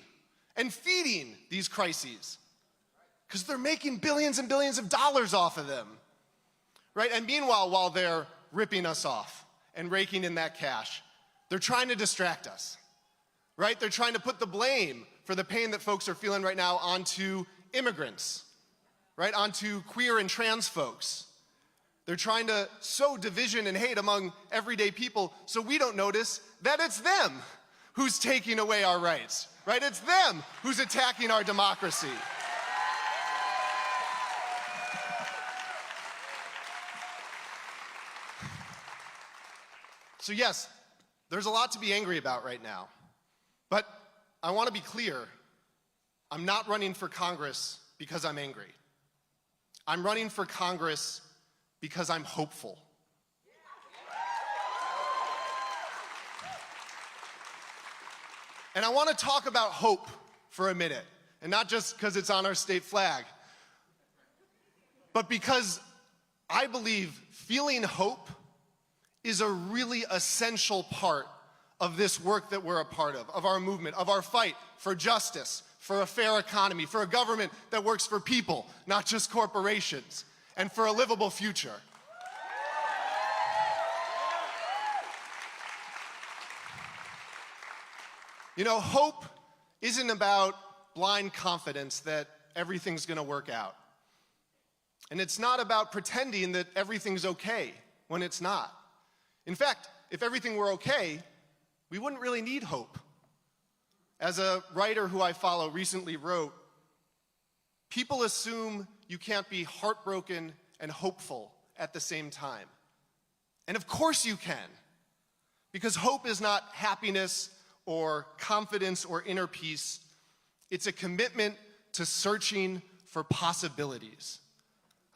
and feeding these crises because they're making billions and billions of dollars off of them. Right? And meanwhile, while they're ripping us off and raking in that cash, they're trying to distract us, right? They're trying to put the blame for the pain that folks are feeling right now onto immigrants, right? Onto queer and trans folks. They're trying to sow division and hate among everyday people so we don't notice that it's them who's taking away our rights, right? It's them who's attacking our democracy. So yes, there's a lot to be angry about right now. But I want to be clear, I'm not running for Congress because I'm angry. I'm running for Congress because I'm hopeful. And I want to talk about hope for a minute, and not just because it's on our state flag, but because I believe feeling hope is a really essential part of this work that we're a part of our movement, of our fight for justice, for a fair economy, for a government that works for people, not just corporations, and for a livable future. You know, hope isn't about blind confidence that everything's going to work out. And it's not about pretending that everything's okay when it's not. In fact, if everything were okay, we wouldn't really need hope. As a writer who I follow recently wrote, people assume you can't be heartbroken and hopeful at the same time. And of course you can, because hope is not happiness or confidence or inner peace. It's a commitment to searching for possibilities.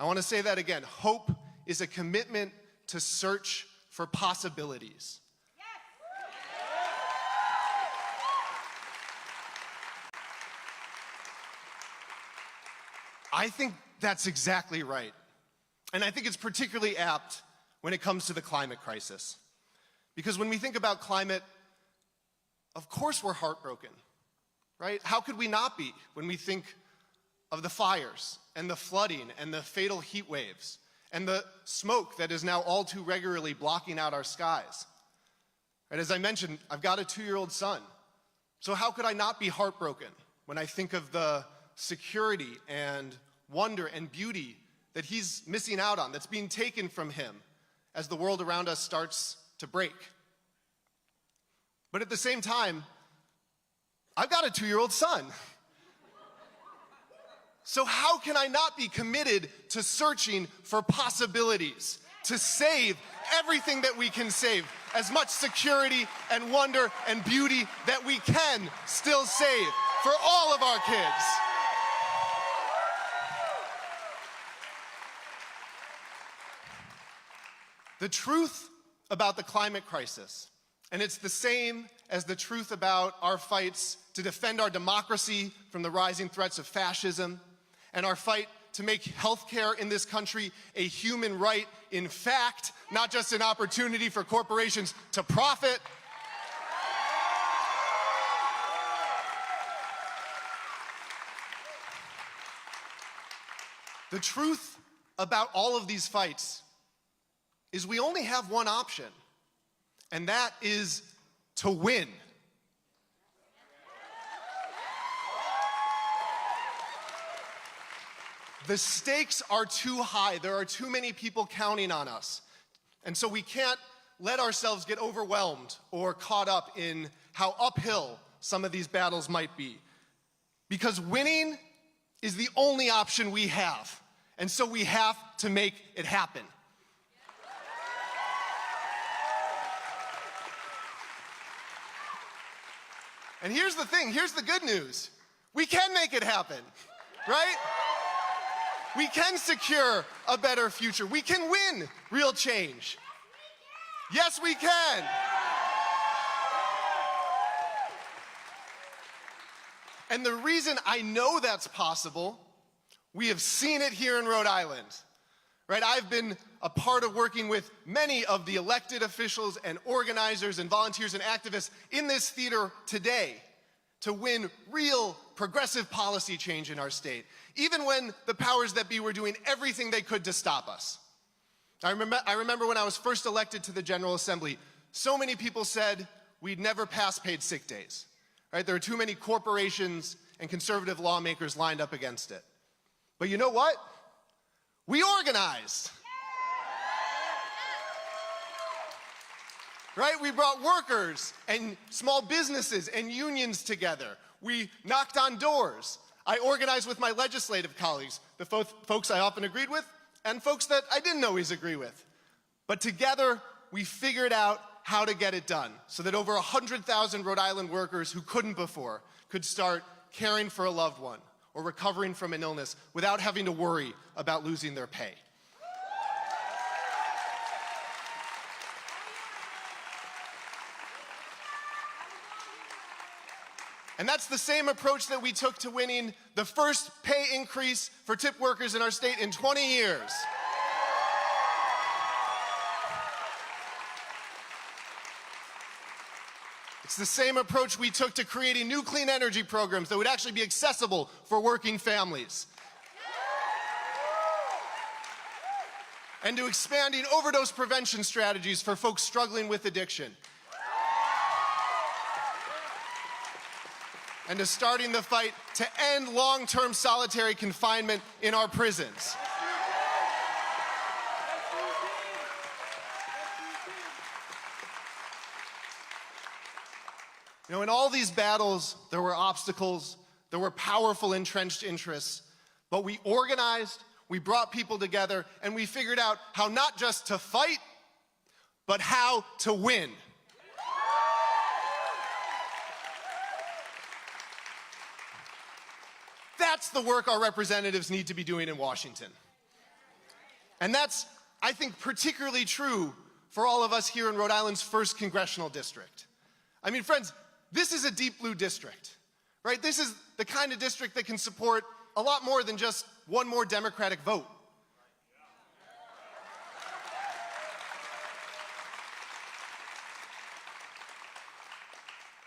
I want to say that again. Hope is a commitment to search for possibilities. I think that's exactly right. And I think it's particularly apt when it comes to the climate crisis. Because when we think about climate, of course we're heartbroken, right? How could we not be when we think of the fires and the flooding and the fatal heat waves and the smoke that is now all too regularly blocking out our skies? And as I mentioned, I've got a 2-year-old son. So how could I not be heartbroken when I think of the security and wonder and beauty that he's missing out on, that's being taken from him as the world around us starts to break? But at the same time, I've got a 2-year-old son. So how can I not be committed to searching for possibilities, to save everything that we can save, as much security and wonder and beauty that we can still save for all of our kids? The truth about the climate crisis, and it's the same as the truth about our fights to defend our democracy from the rising threats of fascism, and our fight to make healthcare in this country a human right, in fact, not just an opportunity for corporations to profit. The truth about all of these fights is we only have one option, and that is to win. The stakes are too high. There are too many people counting on us. And so we can't let ourselves get overwhelmed or caught up in how uphill some of these battles might be. Because winning is the only option we have. And so we have to make it happen. And here's the thing, here's the good news. We can make it happen, right? We can secure a better future. We can win real change. Yes, we can. And the reason I know that's possible, we have seen it here in Rhode Island, right? I've been a part of working with many of the elected officials and organizers and volunteers and activists in this theater today to win real progressive policy change in our state, even when the powers that be were doing everything they could to stop us. I remember when I was first elected to the General Assembly, so many people said we'd never pass paid sick days. Right? There are too many corporations and conservative lawmakers lined up against it. But you know what? We organized. Right? We brought workers and small businesses and unions together. We knocked on doors. I organized with my legislative colleagues, the folks I often agreed with and folks that I didn't always agree with. But together, we figured out how to get it done so that over 100,000 Rhode Island workers who couldn't before could start caring for a loved one or recovering from an illness without having to worry about losing their pay. And that's the same approach that we took to winning the first pay increase for tip workers in our state in 20 years. It's the same approach we took to creating new clean energy programs that would actually be accessible for working families. And to expanding overdose prevention strategies for folks struggling with addiction. And to starting the fight to end long-term solitary confinement in our prisons. You know, in all these battles, there were obstacles, there were powerful entrenched interests, but we organized, we brought people together, and we figured out how not just to fight, but how to win. That's the work our representatives need to be doing in Washington. And that's, I think, particularly true for all of us here in Rhode Island's 1st congressional district. I mean, friends, this is a deep blue district, right? This is the kind of district that can support a lot more than just one more Democratic vote.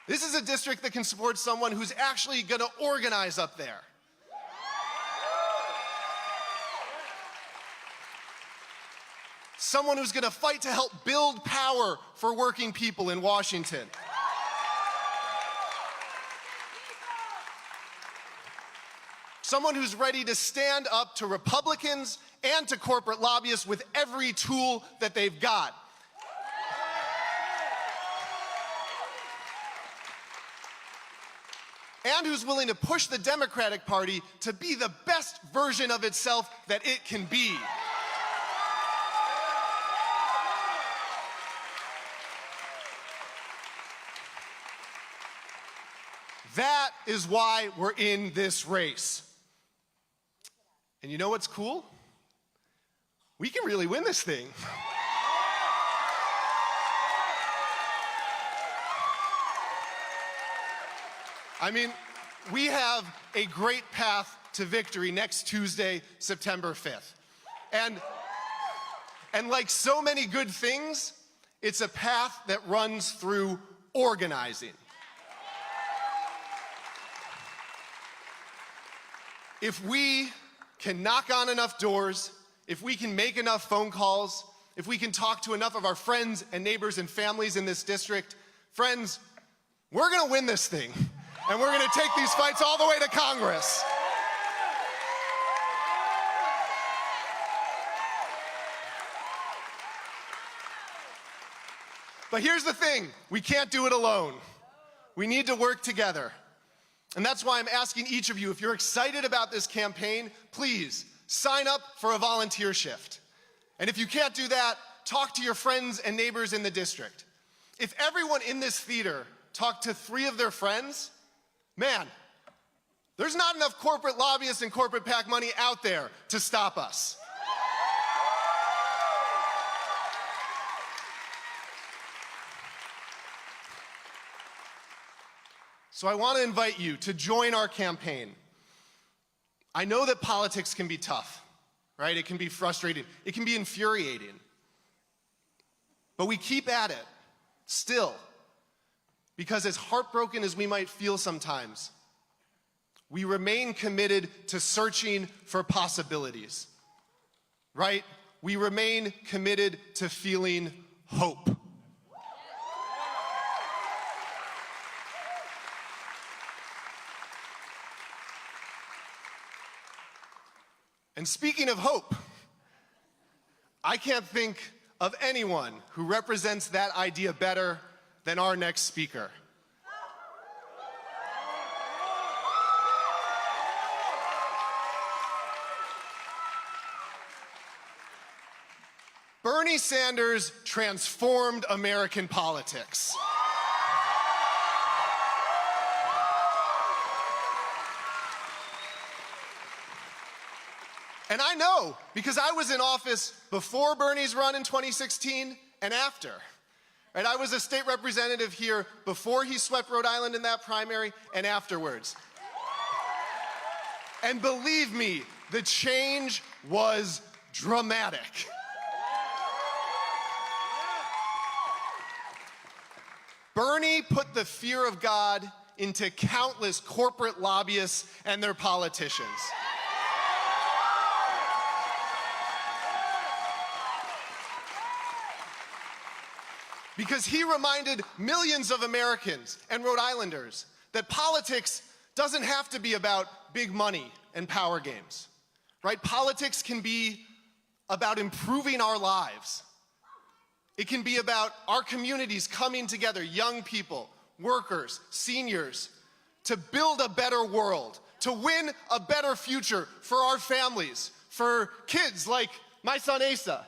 This is a district that can support someone who's actually going to organize up there. Someone who's going to fight to help build power for working people in Washington. Someone who's ready to stand up to Republicans and to corporate lobbyists with every tool that they've got. And who's willing to push the Democratic Party to be the best version of itself that it can be. That is why we're in this race. And you know what's cool? We can really win this thing. I mean, we have a great path to victory next Tuesday, September 5th. And like so many good things, it's a path that runs through organizing. If we can knock on enough doors, if we can make enough phone calls, if we can talk to enough of our friends and neighbors and families in this district, friends, we're going to win this thing. And we're going to take these fights all the way to Congress. But here's the thing, we can't do it alone. We need to work together. And that's why I'm asking each of you, if you're excited about this campaign, please sign up for a volunteer shift. And if you can't do that, talk to your friends and neighbors in the district. If everyone in this theater talked to 3 of their friends, man, there's not enough corporate lobbyists and corporate PAC money out there to stop us. So I want to invite you to join our campaign. I know that politics can be tough, right? It can be frustrating. It can be infuriating. But we keep at it, still. Because as heartbroken as we might feel sometimes, we remain committed to searching for possibilities, right? We remain committed to feeling hope. And speaking of hope, I can't think of anyone who represents that idea better than our next speaker. Bernie Sanders transformed American politics. And I know, because I was in office before Bernie's run in 2016 and after. Right? I was a state representative here before he swept Rhode Island in that primary and afterwards. And believe me, the change was dramatic. Bernie put the fear of God into countless corporate lobbyists and their politicians. Because he reminded millions of Americans and Rhode Islanders that politics doesn't have to be about big money and power games, right? Politics can be about improving our lives. It can be about our communities coming together, young people, workers, seniors, to build a better world, to win a better future for our families, for kids like my son Asa.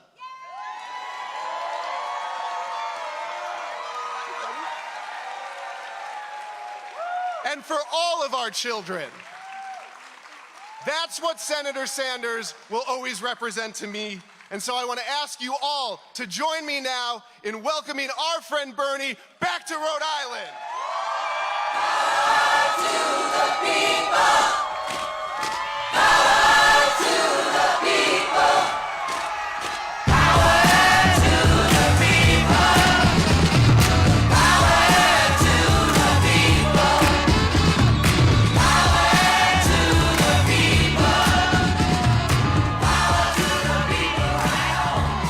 And for all of our children. That's what Senator Sanders will always represent to me. And so I want to ask you all to join me now in welcoming our friend Bernie back to Rhode Island. Power to the people! Power to the people! Power to the people! Power to the people! Power to the people! Power to the people right home!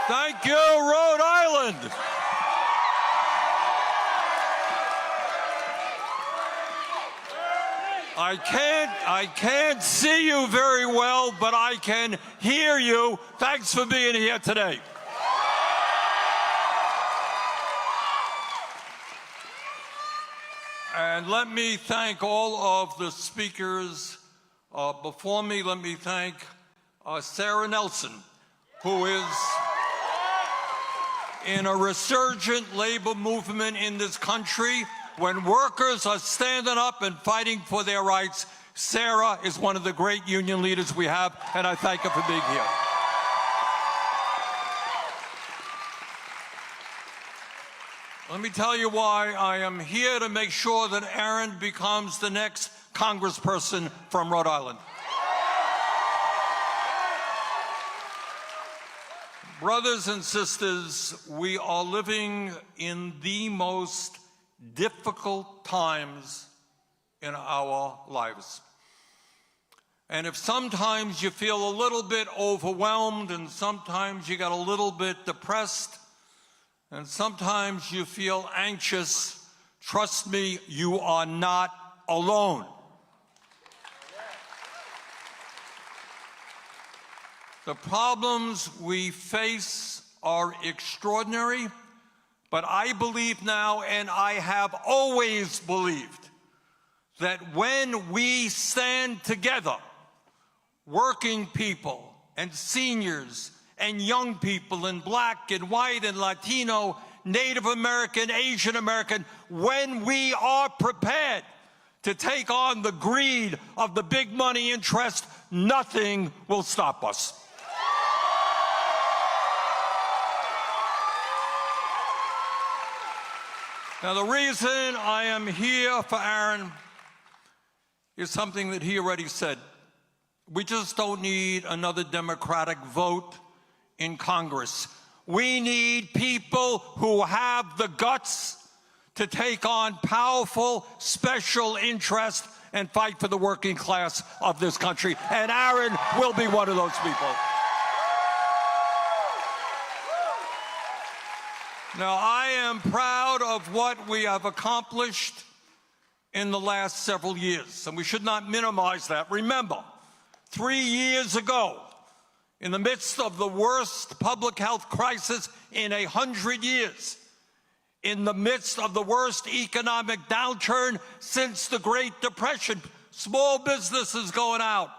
Thank you, Rhode Island. I can't see you very well, but I can hear you. Thanks for being here today. And let me thank all of the speakers before me. Let me thank Sarah Nelson, who is in a resurgent labor movement in this country. When workers are standing up and fighting for their rights, Sarah is one of the great union leaders we have, and I thank her for being here. Let me tell you why I am here: to make sure that Aaron becomes the next congressperson from Rhode Island. Brothers and sisters, we are living in the most difficult times in our lives. And if sometimes you feel a little bit overwhelmed, and sometimes you got a little bit depressed, and sometimes you feel anxious, trust me, you are not alone. The problems we face are extraordinary, but I believe now, and I have always believed, that when we stand together, working people and seniors and young people and black and white and Latino, Native American, Asian American, when we are prepared to take on the greed of the big money interest, nothing will stop us. Now, the reason I am here for Aaron is something that he already said. We just don't need another Democratic vote in Congress. We need people who have the guts to take on powerful special interests and fight for the working class of this country. And Aaron will be one of those people. Now, I am proud of what we have accomplished in the last several years, and we should not minimize that. Remember, 3 years ago, in the midst of the worst public health crisis in 100 years, in the midst of the worst economic downturn since the Great Depression, small businesses going out,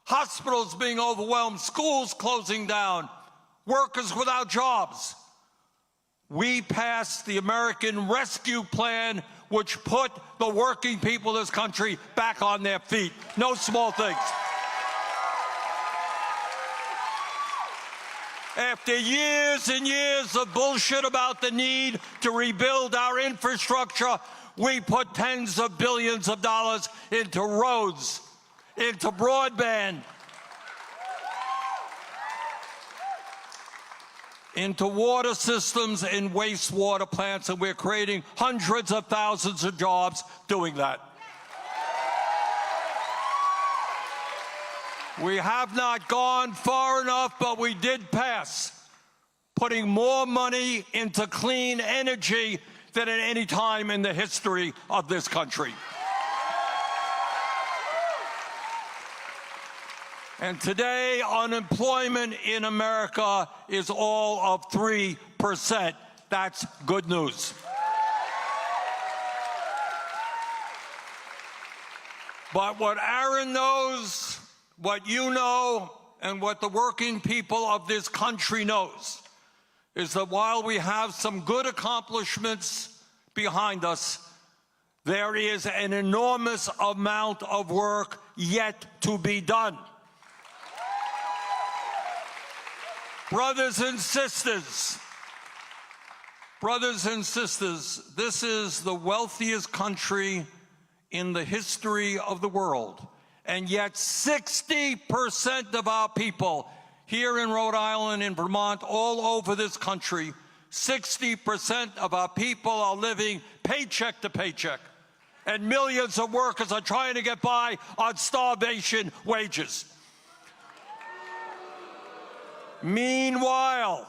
hospitals being overwhelmed, schools closing down, workers without jobs, we passed the American Rescue Plan, which put the working people of this country back on their feet. No small things. After years and years of bullshit about the need to rebuild our infrastructure, we put tens of billions of dollars into roads, into broadband, into water systems and wastewater plants, and we're creating hundreds of thousands of jobs doing that. We have not gone far enough, but we did pass putting more money into clean energy than at any time in the history of this country. And today, unemployment in America is all of 3%. That's good news. But what Aaron knows, what you know, and what the working people of this country knows is that while we have some good accomplishments behind us, there is an enormous amount of work yet to be done. Brothers and sisters, this is the wealthiest country in the history of the world. And yet 60% of our people here in Rhode Island, in Vermont, all over this country, 60% of our people are living paycheck to paycheck. And millions of workers are trying to get by on starvation wages. Meanwhile,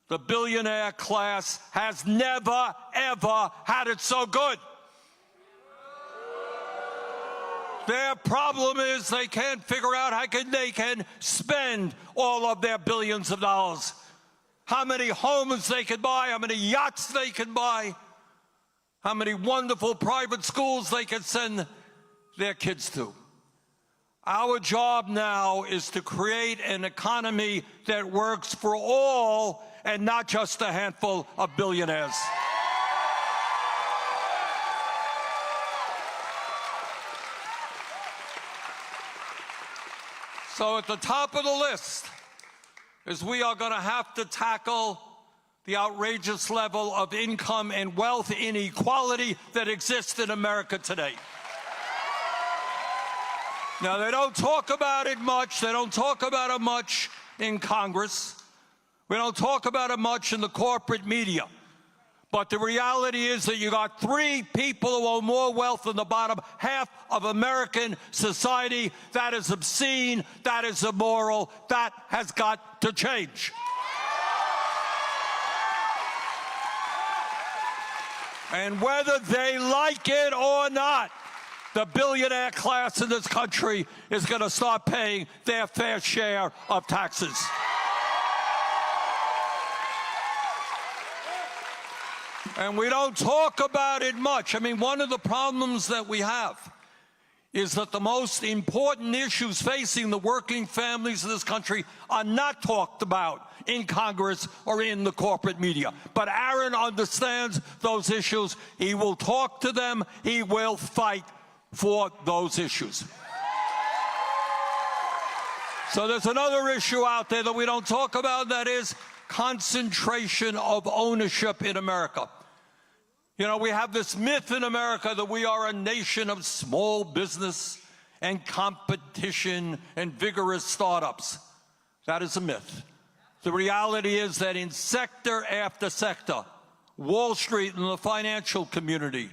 the billionaire class has never, ever had it so good. Their problem is they can't figure out how they can spend all of their billions of dollars. How many homes they can buy, how many yachts they can buy, how many wonderful private schools they can send their kids to. Our job now is to create an economy that works for all and not just a handful of billionaires. So at the top of the list is we are going to have to tackle the outrageous level of income and wealth inequality that exists in America today. Now, they don't talk about it much. They don't talk about it much in Congress. We don't talk about it much in the corporate media. But the reality is that you got 3 people who own more wealth than the bottom half of American society. That is obscene. That is immoral. That has got to change. And whether they like it or not, the billionaire class in this country is going to start paying their fair share of taxes. And we don't talk about it much. I mean, one of the problems that we have is that the most important issues facing the working families of this country are not talked about in Congress or in the corporate media. But Aaron understands those issues. He will talk to them. He will fight for those issues. So there's another issue out there that we don't talk about, that is concentration of ownership in America. You know, we have this myth in America that we are a nation of small business and competition and vigorous startups. That is a myth. The reality is that in sector after sector, Wall Street and the financial community,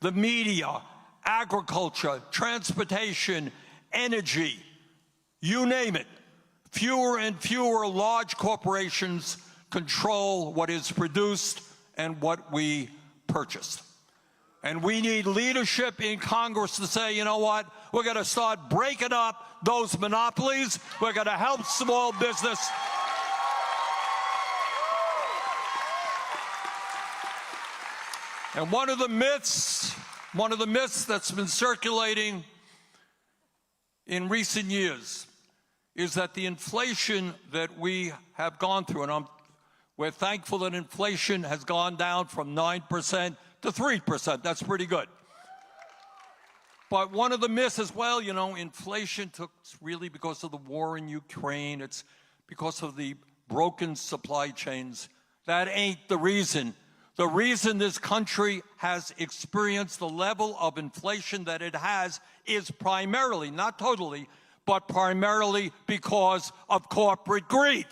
the media, agriculture, transportation, energy, you name it, fewer and fewer large corporations control what is produced and what we purchase. And we need leadership in Congress to say, you know what, we're going to start breaking up those monopolies. We're going to help small business. And one of the myths that's been circulating in recent years is that the inflation that we have gone through, and we're thankful that inflation has gone down from 9% to 3%. That's pretty good. But one of the myths is, well, you know, inflation took really because of the war in Ukraine. It's because of the broken supply chains. That ain't the reason. The reason this country has experienced the level of inflation that it has is primarily, not totally, but primarily because of corporate greed.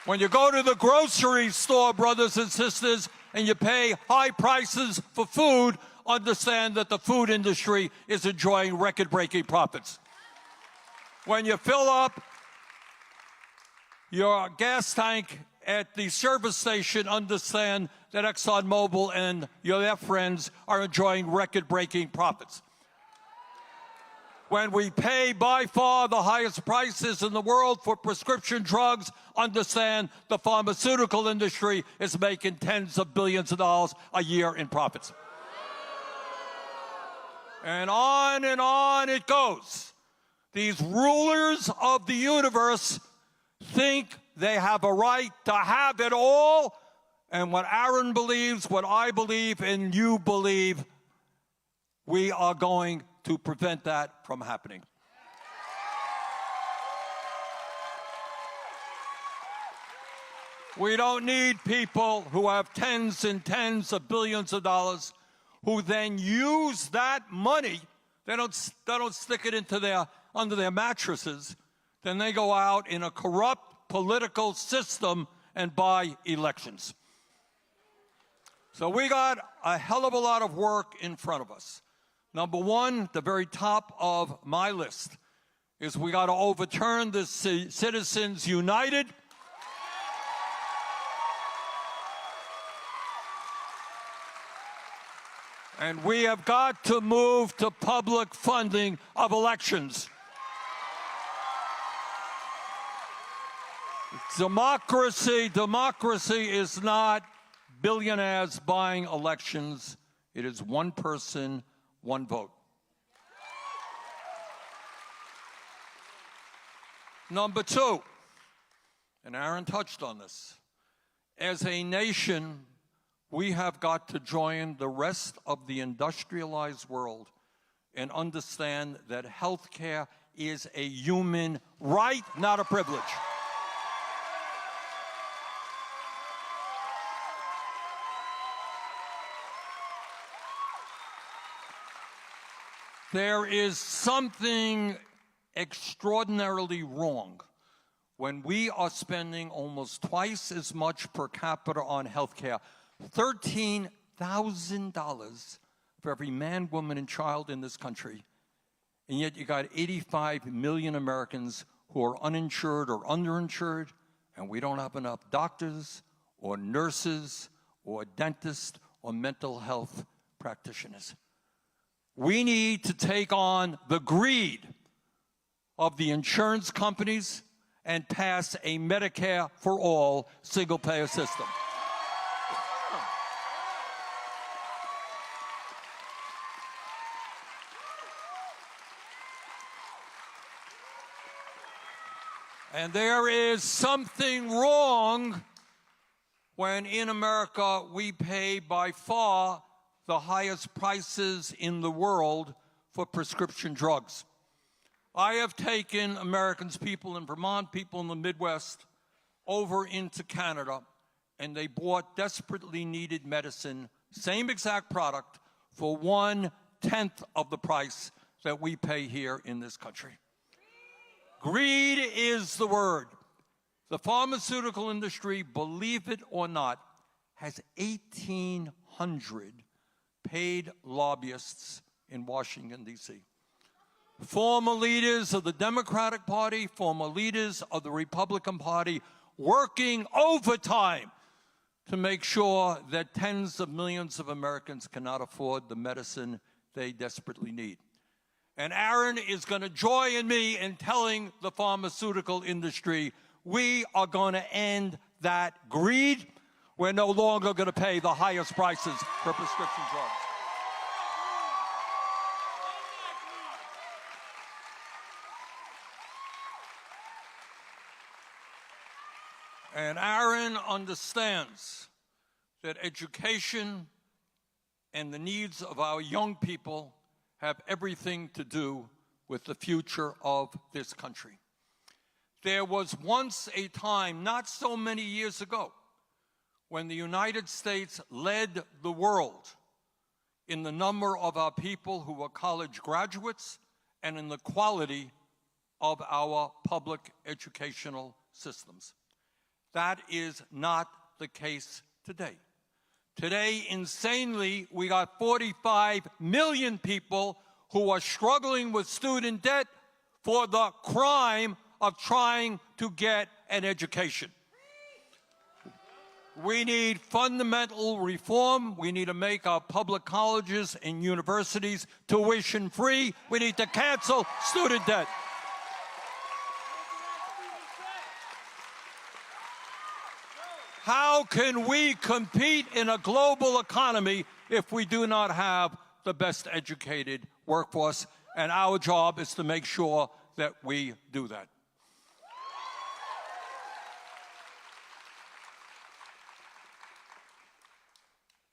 When you go to the grocery store, brothers and sisters, and you pay high prices for food, understand that the food industry is enjoying record-breaking profits. When you fill up your gas tank at the service station, understand that ExxonMobil and their friends are enjoying record-breaking profits. When we pay by far the highest prices in the world for prescription drugs, understand the pharmaceutical industry is making tens of billions of dollars a year in profits. And on it goes. These rulers of the universe think they have a right to have it all, and what Aaron believes, what I believe, and you believe, we are going to prevent that from happening. We don't need people who have tens and tens of billions of dollars who then use that money. They don't stick it under their mattresses. Then they go out in a corrupt political system and buy elections. So we got a hell of a lot of work in front of us. Number one, the very top of my list, is we got to overturn this Citizens United. And we have got to move to public funding of elections. Democracy is not billionaires buying elections. It is one person, one vote. Number two, and Aaron touched on this, as a nation, we have got to join the rest of the industrialized world and understand that health care is a human right, not a privilege. There is something extraordinarily wrong when we are spending almost twice as much per capita on health care, $13,000 for every man, woman, and child in this country, and yet you got 85 million Americans who are uninsured or underinsured, and we don't have enough doctors or nurses or dentists or mental health practitioners. We need to take on the greed of the insurance companies and pass a Medicare for all single-payer system. And there is something wrong when in America we pay by far the highest prices in the world for prescription drugs. I have taken Americans, people in Vermont, people in the Midwest, over into Canada, and they bought desperately needed medicine, same exact product, for 1/10 of the price that we pay here in this country. Greed is the word. The pharmaceutical industry, believe it or not, has 1,800 paid lobbyists in Washington, D.C. Former leaders of the Democratic Party, former leaders of the Republican Party, working overtime to make sure that tens of millions of Americans cannot afford the medicine they desperately need. And Aaron is going to join me in telling the pharmaceutical industry we are going to end that greed. We're no longer going to pay the highest prices for prescription drugs. And Aaron understands that education and the needs of our young people have everything to do with the future of this country. There was once a time, not so many years ago, when the United States led the world in the number of our people who were college graduates and in the quality of our public educational systems. That is not the case today. Today, insanely, we got 45 million people who are struggling with student debt for the crime of trying to get an education. We need fundamental reform. We need to make our public colleges and universities tuition-free. We need to cancel student debt. How can we compete in a global economy if we do not have the best educated workforce? And our job is to make sure that we do that.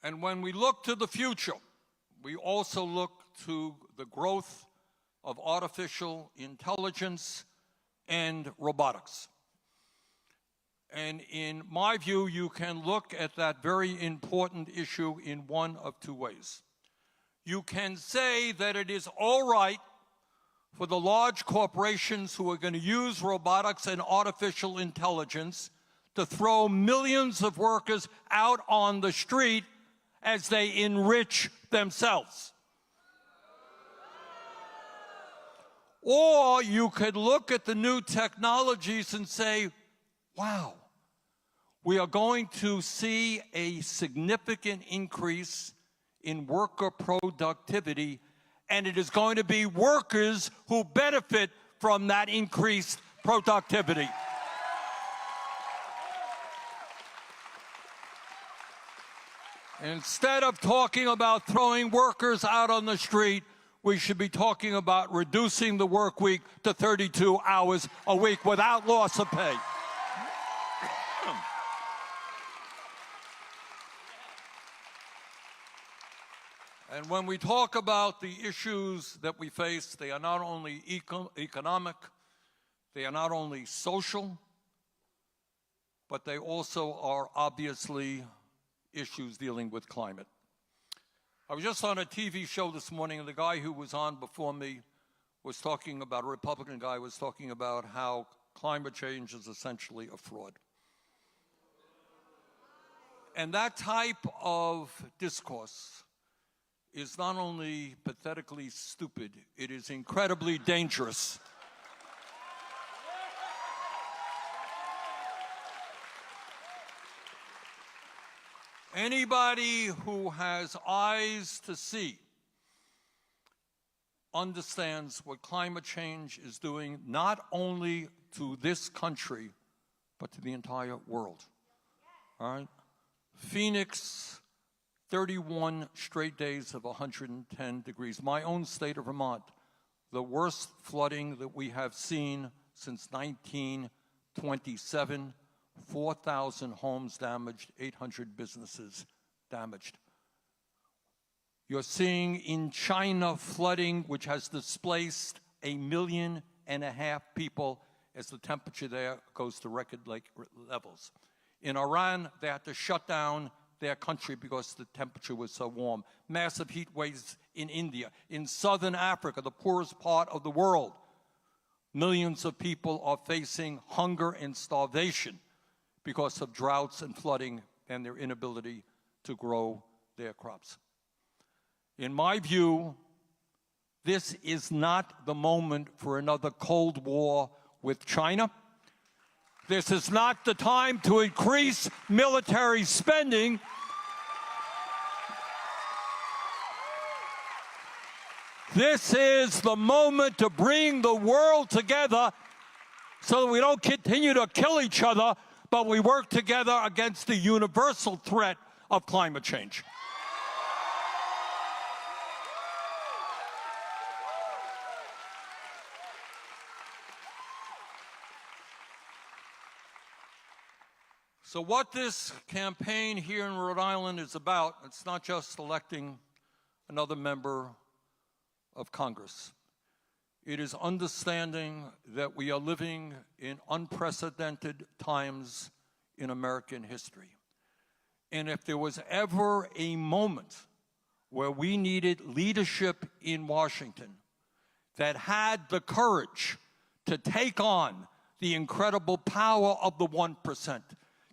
And when we look to the future, we also look to the growth of artificial intelligence and robotics. And in my view, you can look at that very important issue in one of two ways. You can say that it is all right for the large corporations who are going to use robotics and artificial intelligence to throw millions of workers out on the street as they enrich themselves. Or you could look at the new technologies and say, wow, we are going to see a significant increase in worker productivity, and it is going to be workers who benefit from that increased productivity. Instead of talking about throwing workers out on the street, we should be talking about reducing the work week to 32 hours a week without loss of pay. And when we talk about the issues that we face, they are not only economic, they are not only social, but they also are obviously issues dealing with climate. I was just on a TV show this morning, and the guy who was on before me was talking about, a Republican guy was talking about how climate change is essentially a fraud. And that type of discourse is not only pathetically stupid, it is incredibly dangerous. Anybody who has eyes to see understands what climate change is doing not only to this country, but to the entire world. All right? Phoenix, 31 straight days of 110 degrees. My own state of Vermont, the worst flooding that we have seen since 1927. 4,000 homes damaged, 800 businesses damaged. You're seeing in China flooding, which has displaced 1.5 million people as the temperature there goes to record levels. In Iran, they had to shut down their country because the temperature was so warm. Massive heat waves in India. In southern Africa, the poorest part of the world, millions of people are facing hunger and starvation because of droughts and flooding and their inability to grow their crops. In my view, this is not the moment for another Cold War with China. This is not the time to increase military spending. This is the moment to bring the world together so that we don't continue to kill each other, but we work together against the universal threat of climate change. So what this campaign here in Rhode Island is about, it's not just electing another member of Congress. It is understanding that we are living in unprecedented times in American history. And if there was ever a moment where we needed leadership in Washington that had the courage to take on the incredible power of the 1%,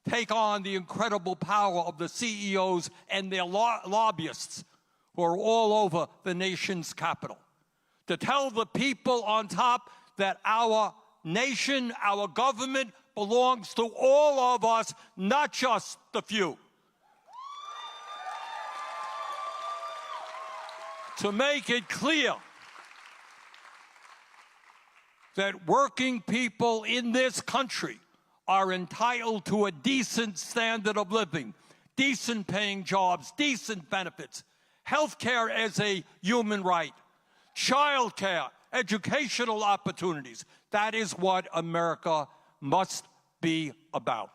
take on the incredible power of the CEOs and their lobbyists who are all over the nation's capital, to tell the people on top that our nation, our government belongs to all of us, not just the few. To make it clear that working people in this country are entitled to a decent standard of living, decent paying jobs, decent benefits, health care as a human right, child care, educational opportunities. That is what America must be about.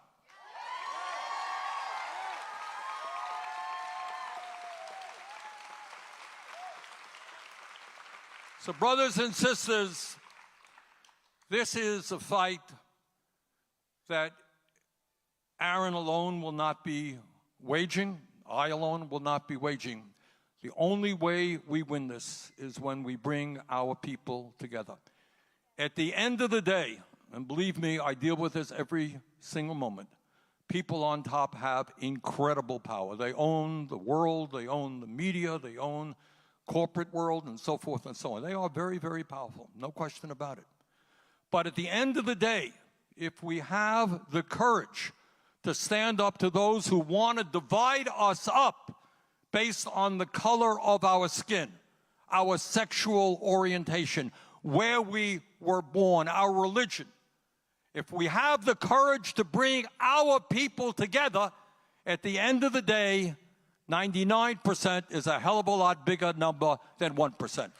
So, brothers and sisters, this is a fight that Aaron alone will not be waging, I alone will not be waging. The only way we win this is when we bring our people together. At the end of the day, and believe me, I deal with this every single moment, people on top have incredible power. They own the world, they own the media, they own corporate world, and so forth and so on. They are very, very powerful, no question about it. But at the end of the day, if we have the courage to stand up to those who want to divide us up based on the color of our skin, our sexual orientation, where we were born, our religion, if we have the courage to bring our people together, at the end of the day, 99% is a hell of a lot bigger number than 1%.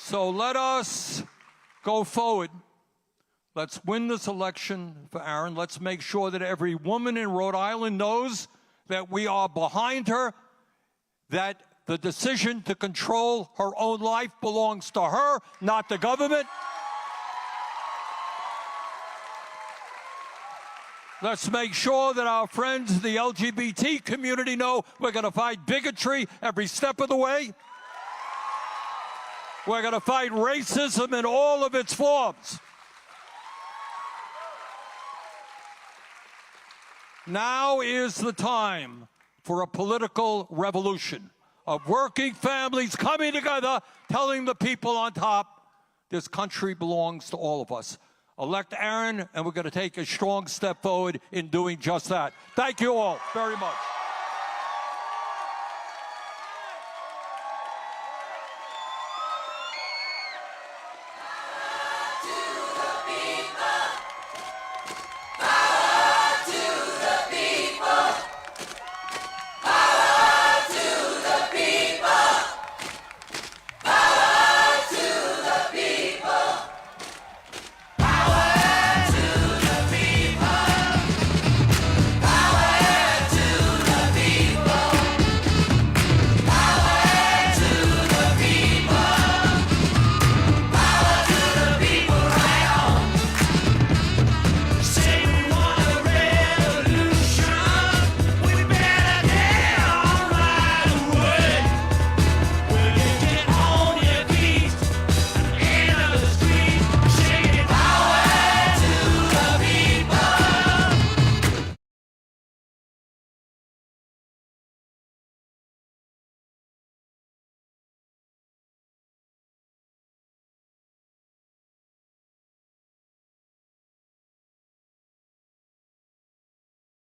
So let us go forward. Let's win this election for Aaron. Let's make sure that every woman in Rhode Island knows that we are behind her, that the decision to control her own life belongs to her, not the government. Let's make sure that our friends in the LGBT community know we're going to fight bigotry every step of the way. We're going to fight racism in all of its forms. Now is the time for a political revolution of working families coming together, telling the people on top, this country belongs to all of us. Elect Aaron, and we're going to take a strong step forward in doing just that. Thank you all very much.